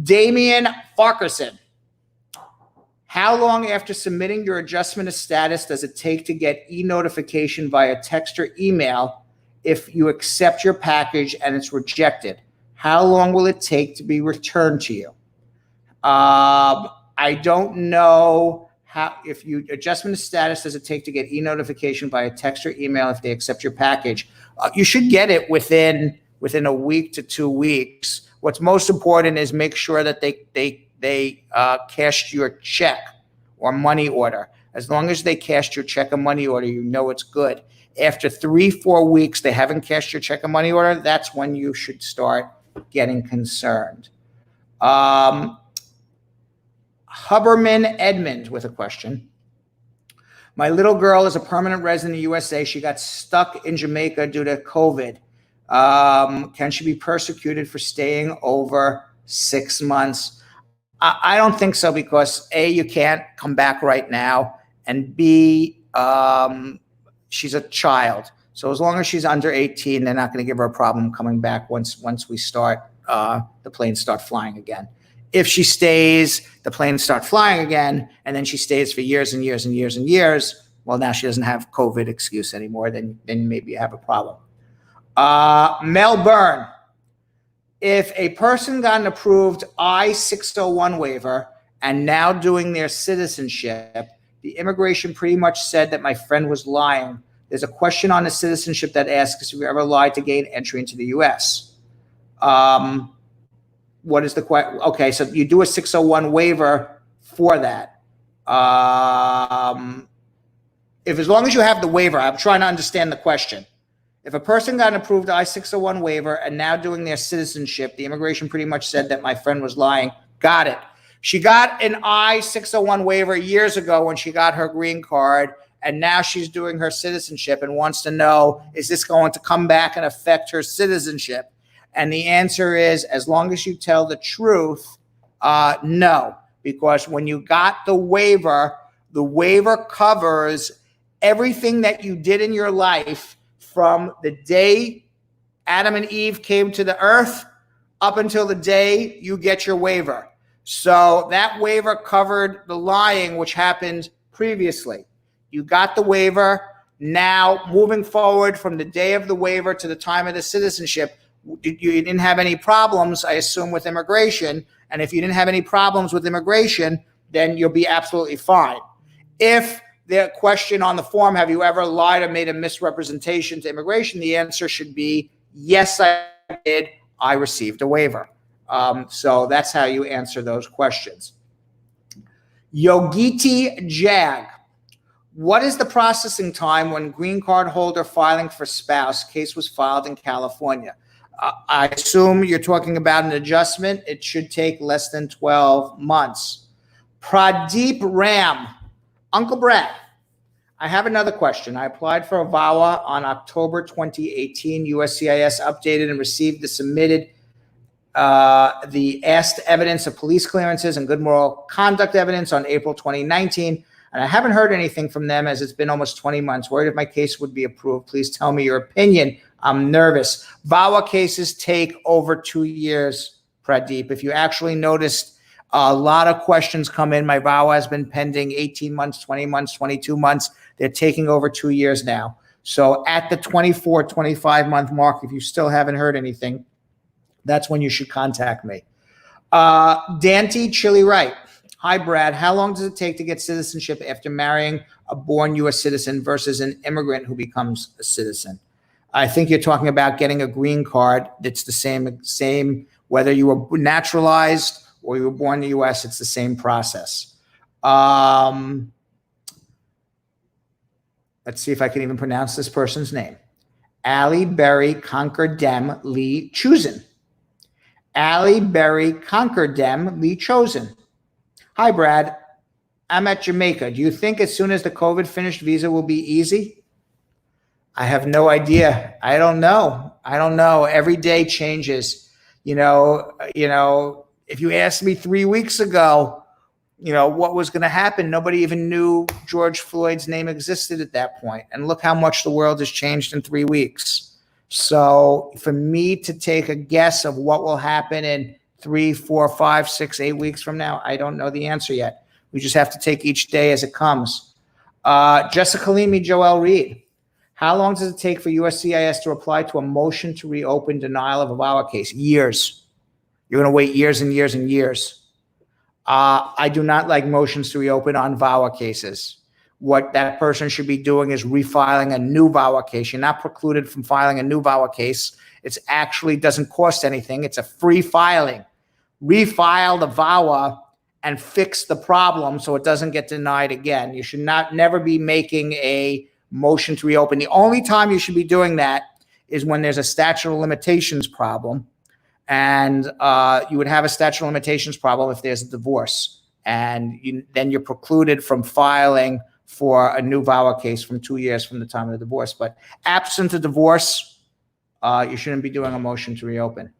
Damian Farkerson. How long after submitting your adjustment of status does it take to get e-notification via text or email if you accept your package and it's rejected? How long will it take to be returned to you? I don't know how, if you adjustment of status does it take to get e-notification via text or email if they accept your package. You should get it within a week to 2 weeks. What's most important is make sure that they cashed your check or money order. As long as they cashed your check or money order, you know it's good. After 3-4 weeks, they haven't cashed your check or money order, that's when you should start getting concerned. Huberman Edmund with a question. My little girl is a permanent resident of the USA. She got stuck in Jamaica due to COVID. Can she be persecuted for staying over 6 months? I don't think so, because A, you can't come back right now, and B, she's a child. So as long as she's under 18, they're not going to give her a problem coming back once we start, the planes start flying again. If she stays, the planes start flying again, and then she stays for years and years and years and years, well, now she doesn't have COVID excuse anymore, then maybe you have a problem. Melbourne. If a person got an approved I-601 waiver and now doing their citizenship, the immigration pretty much said that my friend was lying. There's a question on the citizenship that asks if you ever lied to gain entry into the U.S. What is the question? Okay, so you do a 601 waiver for that. If as long as you have the waiver, I'm trying to understand the question. If a person got an approved I-601 waiver and now doing their citizenship, the immigration pretty much said that my friend was lying. Got it. She got an I-601 waiver years ago when she got her green card, and now she's doing her citizenship and wants to know, is this going to come back and affect her citizenship? And the answer is, as long as you tell the truth, no. Because when you got the waiver covers everything that you did in your life from the day Adam and Eve came to the earth up until the day you get your waiver. So that waiver covered the lying, which happened previously. You got the waiver. Now, moving forward from the day of the waiver to the time of the citizenship, you didn't have any problems, I assume, with immigration. And if you didn't have any problems with immigration, then you'll be absolutely fine. If the question on the form, have you ever lied or made a misrepresentation to immigration? The answer should be, yes, I did. I received a waiver. So that's how you answer those questions. Yogiti Jag. What is the processing time when green card holder filing for spouse? Case was filed in California. I assume you're talking about an adjustment. It should take less than 12 months. Pradeep Ram. Uncle Brad, I have another question. I applied for a VAWA on October 2018. USCIS updated and received the submitted the asked evidence of police clearances and good moral conduct evidence on April 2019. And I haven't heard anything from them as it's been almost 20 months. Worried if my case would be approved. Please tell me your opinion. I'm nervous. VAWA cases take over 2 years, Pradeep. If you actually noticed, a lot of questions come in. My VAWA has been pending 18 months, 20 months, 22 months. They're taking over 2 years now. So at the 24, 25-month mark, if you still haven't heard anything, that's when you should contact me. Dante Chili Wright. Hi, Brad. How long does it take to get citizenship after marrying a born U.S. citizen versus an immigrant who becomes a citizen? I think you're talking about getting a green card. It's the same whether you were naturalized or you were born in the U.S., it's the same process. Let's see if I can even pronounce this person's name. Ali Berry Conquer Dem Lee Chosen. Ali Berry Conquer Dem Lee Chosen. Hi, Brad. I'm at Jamaica. Do you think as soon as the COVID finished visa will be easy? I have no idea. I don't know. Every day changes. You know, if you asked me 3 weeks ago, what was going to happen, nobody even knew George Floyd's name existed at that point. And look how much the world has changed in 3 weeks. So for me to take a guess of what will happen in 3, 4, 5, 6, 8 weeks from now, I don't know the answer yet. We just have to take each day as it comes. Jessica Leamy, Joel Reed. How long does it take for USCIS to reply to a motion to reopen denial of a VAWA case? Years. You're going to wait years and years and years. I do not like motions to reopen on VAWA cases. What that person should be doing is refiling a new VAWA case. You're not precluded from filing a new VAWA case. It actually doesn't cost anything. It's a free filing. Refile the VAWA and fix the problem so it doesn't get denied again. You should never be making a motion to reopen. The only time you should be doing that is when there's a statute of limitations problem. And you would have a statute of limitations problem if there's a divorce. And then you're precluded from filing for a new VAWA case from 2 years from the time of the divorce. But absent a divorce, you shouldn't be doing a motion to reopen.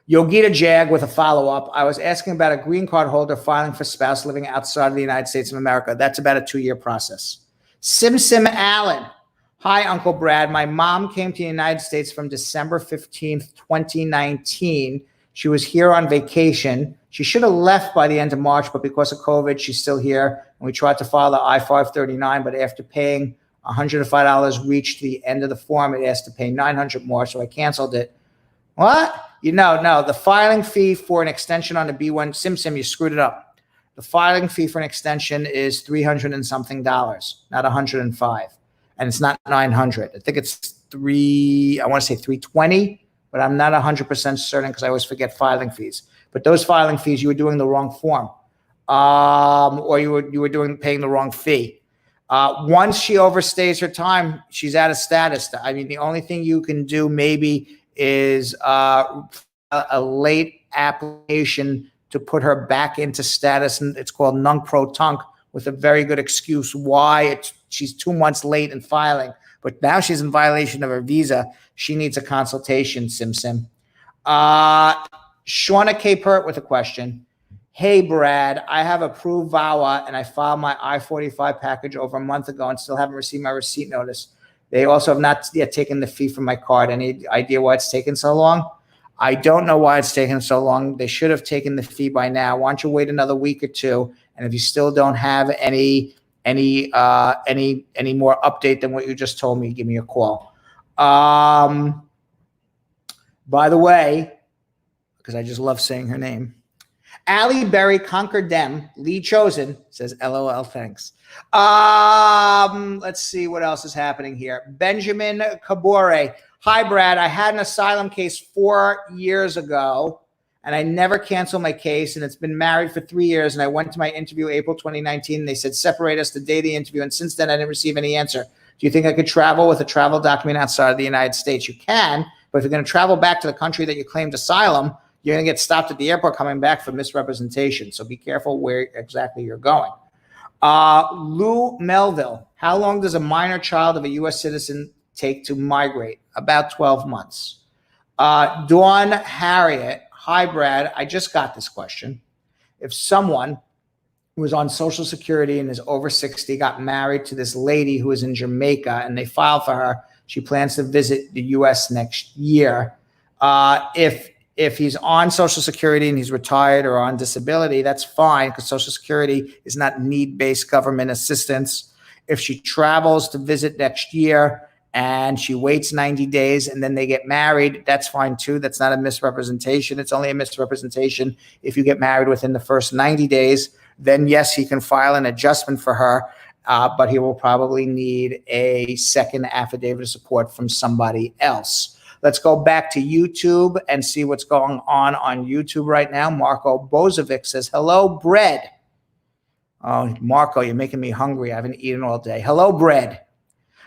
Yogita Jag with a follow-up. I was asking about a green card holder filing for spouse living outside of the United States of America. That's about a 2-year process. Sim Allen. Hi, Uncle Brad. My mom came to the United States from December 15th, 2019. She was here on vacation. She should have left by the end of March, but because of COVID, she's still here. And we tried to file the I-539, but after paying $105 reached the end of the form, it asked to pay $900 more, so I canceled it. What? No, the filing fee for an extension on the B1, Sim, you screwed it up. The filing fee for an extension is $300 and something, not $105. And it's not $900. I think it's I want to say $320, but I'm not 100% certain because I always forget filing fees. But those filing fees, you were doing the wrong form, or you were paying the wrong fee. Once she overstays her time, she's out of status. I mean, the only thing you can do maybe is a late application to put her back into status, and it's called nunc-pro-tunc, with a very good excuse why she's 2 months late in filing. But now she's in violation of her visa. She needs a consultation, Sim. Shauna K. Pert with a question. Hey, Brad, I have approved VAWA, and I filed my I-45 package over a month ago and still haven't received my receipt notice. They also have not yet taken the fee from my card. Any idea why it's taken so long? I don't know why it's taken so long. They should have taken the fee by now. Why don't you wait another week or two? And if you still don't have any more update than what you just told me, give me a call. By the way, because I just love saying her name, Ali Berry Conquer Dem Lee Chosen says LOL, thanks. Let's see what else is happening here. Benjamin Kabore. Hi, Brad. I had an asylum case 4 years ago. and I never cancel my case, and it's been married for 3 years, and I went to my interview April 2019, and they said separate us the day of the interview, and since then I didn't receive any answer. Do you think I could travel with a travel document outside of the United States? You can, but if you're going to travel back to the country that you claimed asylum, you're going to get stopped at the airport coming back for misrepresentation. So be careful where exactly you're going. Lou Melville, how long does a minor child of a U.S. citizen take to migrate? About 12 months. Dawn Harriet, hi, Brad. I just got this question. If someone who was on Social Security and is over 60 got married to this lady who is in Jamaica and they filed for her, she plans to visit the U.S. next year. If he's on Social Security and he's retired or on disability, that's fine because Social Security is not need-based government assistance. If she travels to visit next year and she waits 90 days and then they get married, that's fine too. That's not a misrepresentation. It's only a misrepresentation if you get married within the first 90 days. Then yes, he can file an adjustment for her, but he will probably need a second affidavit of support from somebody else. Let's go back to YouTube and see what's going on YouTube right now. Marco Bozovic says, hello, Bread. Oh, Marco, you're making me hungry. I haven't eaten all day. Hello, Bread.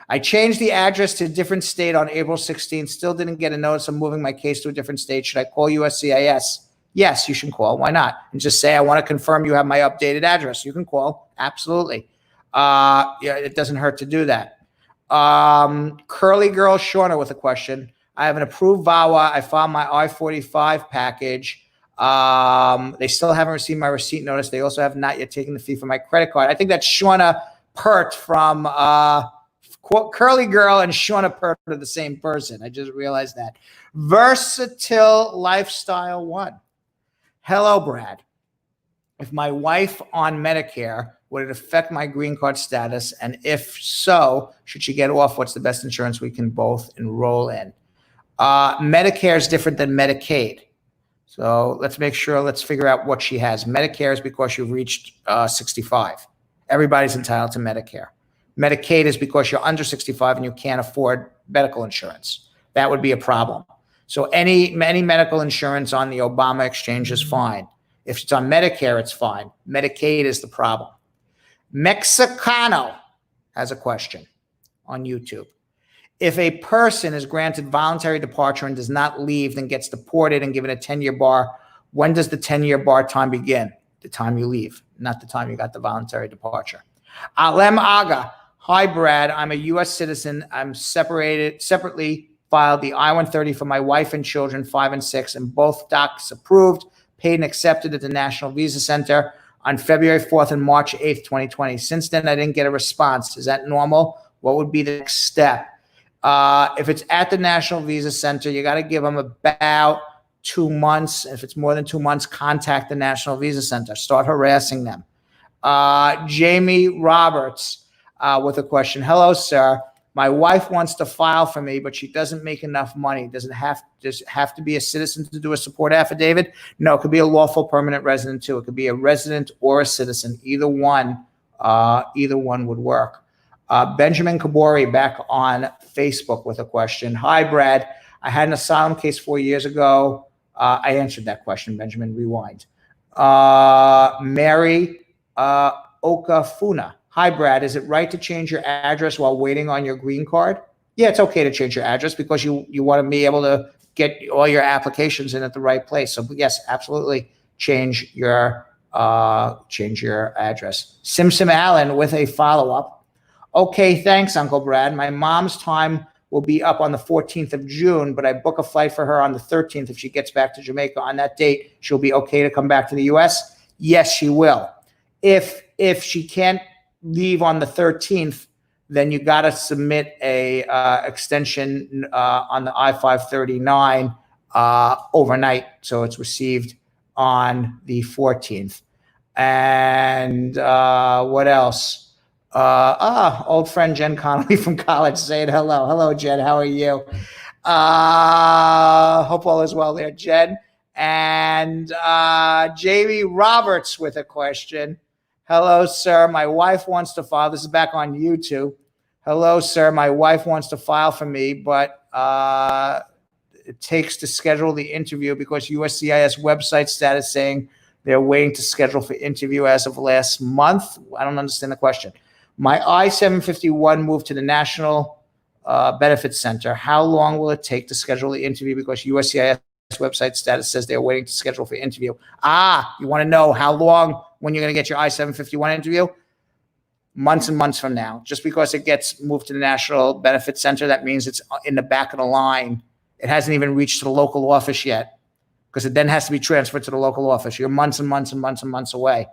I changed the address to a different state on April 16th. Still didn't get a notice of moving my case to a different state. Should I call USCIS? Yes, you should call. Why not? And just say, I want to confirm you have my updated address. You can call. Absolutely. Yeah, it doesn't hurt to do that. Curly Girl Shauna with a question. I have an approved VAWA. I filed my I-45 package. They still haven't received my receipt notice. They also have not yet taken the fee for my credit card. I think that's Shauna Pert from Curly Girl and Shauna Pert are the same person. I just realized that. Versatile Lifestyle 1. Hello, Brad. If my wife on Medicare, would it affect my green card status? And if so, should she get off? What's the best insurance we can both enroll in? Medicare is different than Medicaid. So let's figure out what she has. Medicare is because you've reached 65. Everybody's entitled to Medicare. Medicaid is because you're under 65 and you can't afford medical insurance. That would be a problem. So any medical insurance on the Obama exchange is fine. If it's on Medicare, it's fine. Medicaid is the problem. Mexicano has a question on YouTube. If a person is granted voluntary departure and does not leave, then gets deported and given a 10-year bar, when does the 10-year bar time begin? The time you leave, not the time you got the voluntary departure. Alem Aga, hi, Brad. I'm a U.S. citizen. I'm separately filed the I-130 for my wife and children, 5 and 6, and both docs approved, paid and accepted at the National Visa Center on February 4th and March 8th, 2020. Since then, I didn't get a response. Is that normal? What would be the next step? If it's at the National Visa Center, you got to give them about 2 months. If it's more than 2 months, contact the National Visa Center. Start harassing them. Jamie Roberts with a question. Hello, sir. My wife wants to file for me, but she doesn't make enough money. Does it have to be a citizen to do a support affidavit? No, it could be a lawful permanent resident too. It could be a resident or a citizen. Either one would work. Benjamin Kabori back on Facebook with a question. Hi, Brad. I had an asylum case 4 years ago. I answered that question, Benjamin. Rewind. Mary Okafuna. Hi, Brad. Is it right to change your address while waiting on your green card? Yeah, it's okay to change your address because you want to be able to get all your applications in at the right place. So yes, absolutely change your address. Simsim Allen with a follow-up. Okay, thanks, Uncle Brad. My mom's time will be up on the 14th of June, but I book a flight for her on the 13th. If she gets back to Jamaica on that date, she'll be okay to come back to the U.S.? Yes, she will. If she can't leave on the 13th, then you got to submit a extension on the I-539 overnight, so it's received on the 14th. And what else? Old friend Jen Connolly from college saying hello. Hello, Jen. How are you? Hope all is well there, Jen. And Jamie Roberts with a question. Hello, sir. My wife wants to file. This is back on YouTube. Hello, sir. My wife wants to file for me, but it takes to schedule the interview because USCIS website status saying they're waiting to schedule for interview as of last month. I don't understand the question. My I-751 moved to the National Benefits Center. How long will it take to schedule the interview because USCIS website status says they're waiting to schedule for interview? You want to know how long when you're going to get your I-751 interview? Months and months from now. Just because it gets moved to the National Benefits Center, that means it's in the back of the line. It hasn't even reached the local office yet because it then has to be transferred to the local office. You're months and months and months and months away.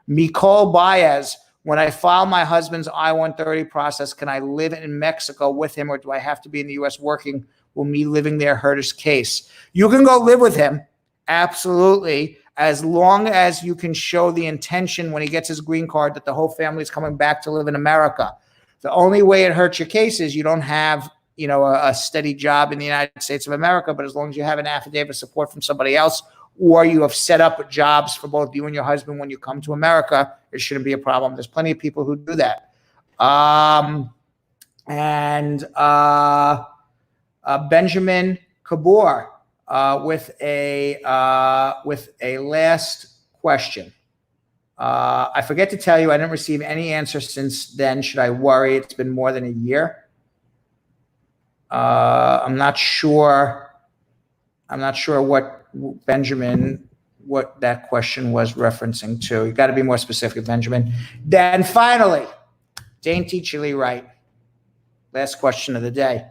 Nicole Baez, when I file my husband's I-130 process, can I live in Mexico with him or do I have to be in the U.S. working? Will me living there hurt his case? You can go live with him. Absolutely. As long as you can show the intention when he gets his green card that the whole family is coming back to live in America. The only way it hurts your case is you don't have, a steady job in the United States of America, but as long as you have an affidavit of support from somebody else, or you have set up jobs for both you and your husband when you come to America, it shouldn't be a problem. There's plenty of people who do that. Benjamin Kabor with a last question. I forget to tell you, I didn't receive any answer since then. Should I worry? It's been more than a year. I'm not sure what that question was referencing to. You got to be more specific, Benjamin. Then finally, Dainty Chili Right. Last question of the day.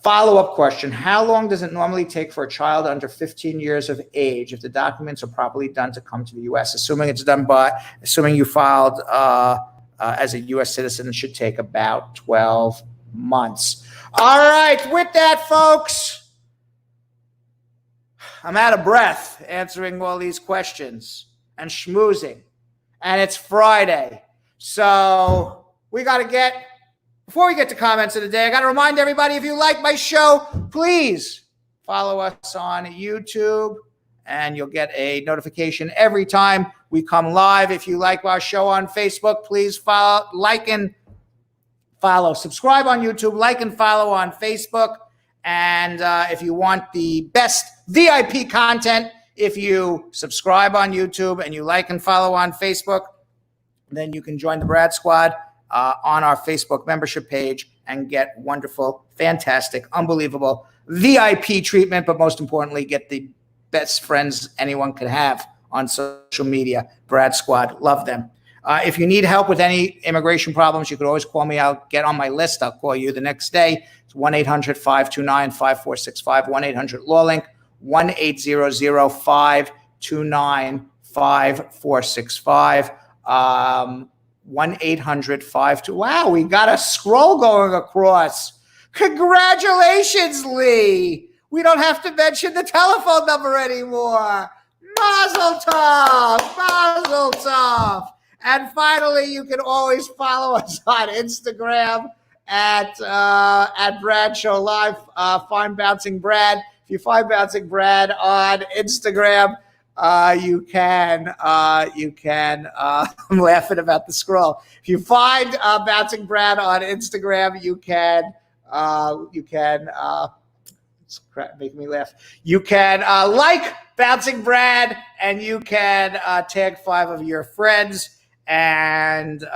Follow-up question. How long does it normally take for a child under 15 years of age if the documents are properly done to come to the U.S.? Assuming you filed as a U.S. citizen, it should take about 12 months. All right. With that, folks, I'm out of breath answering all these questions and schmoozing. And it's Friday. So before we get to comments of the day, I got to remind everybody, if you like my show, please follow us on YouTube and you'll get a notification every time we come live. If you like our show on Facebook, please follow, like and follow. Subscribe on YouTube, like and follow on Facebook. And if you want the best VIP content, if you subscribe on YouTube and you like and follow on Facebook, then you can join the Brad Squad on our Facebook membership page and get wonderful, fantastic, unbelievable VIP treatment, but most importantly, get the best friends anyone could have on social media. Brad Squad, love them. If you need help with any immigration problems, you could always call me. I'll get on my list. I'll call you the next day. It's 1-800-529-5465, 1-800-LAW-LINK, 1-800-529-5465. 1-800-52. Wow, we got a scroll going across. Congratulations, Lee. We don't have to mention the telephone number anymore. Mazel tov, mazel tov. And finally, you can always follow us on Instagram at Brad Show Live. Find Bouncing Brad. If you find Bouncing Brad on Instagram, you can. I'm laughing about the scroll. If you find Bouncing Brad on Instagram, you can. It's making me laugh. You can like Bouncing Brad, and you can tag 5 of your friends. And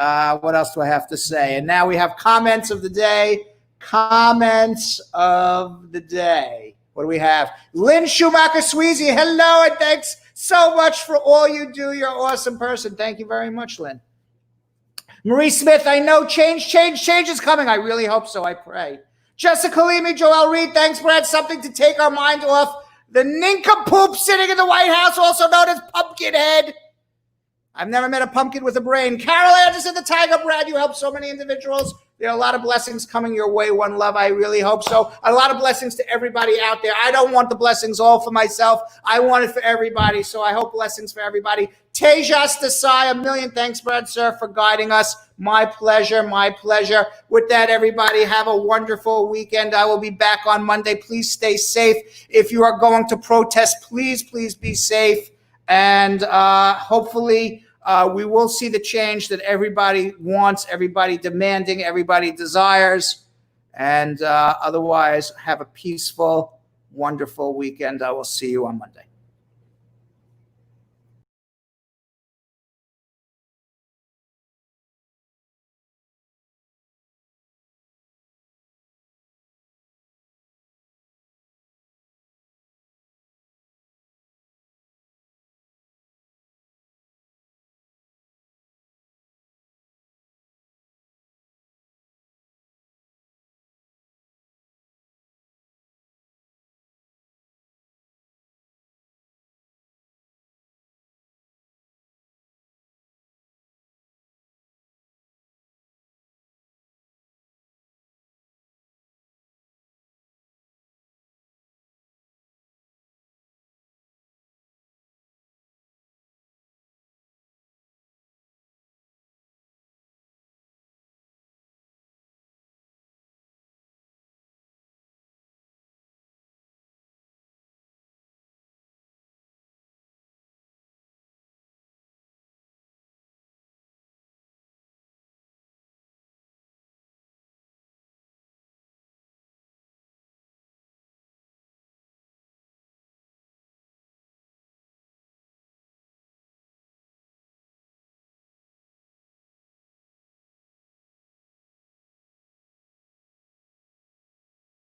what else do I have to say? And now we have comments of the day. Comments of the day. What do we have? Lynn Schumacher Sweezy, hello, and thanks so much for all you do. You're an awesome person. Thank you very much, Lynn. Marie Smith, I know change is coming. I really hope so. I pray. Jessica Leamy, Joel Reed, thanks, Brad. Something to take our mind off the nincompoop sitting in the White House, also known as Pumpkinhead. I've never met a pumpkin with a brain. Carol Anderson, the Tiger, Brad, you help so many individuals. There are a lot of blessings coming your way. One love, I really hope so. A lot of blessings to everybody out there. I don't want the blessings all for myself. I want it for everybody, so I hope blessings for everybody. Tejas Desai, a million thanks, Brad, sir, for guiding us. My pleasure, my pleasure. With that, everybody, have a wonderful weekend. I will be back on Monday. Please stay safe. If you are going to protest, please be safe. And hopefully we will see the change that everybody wants, everybody demanding, everybody desires. And otherwise, have a peaceful, wonderful weekend. I will see you on Monday.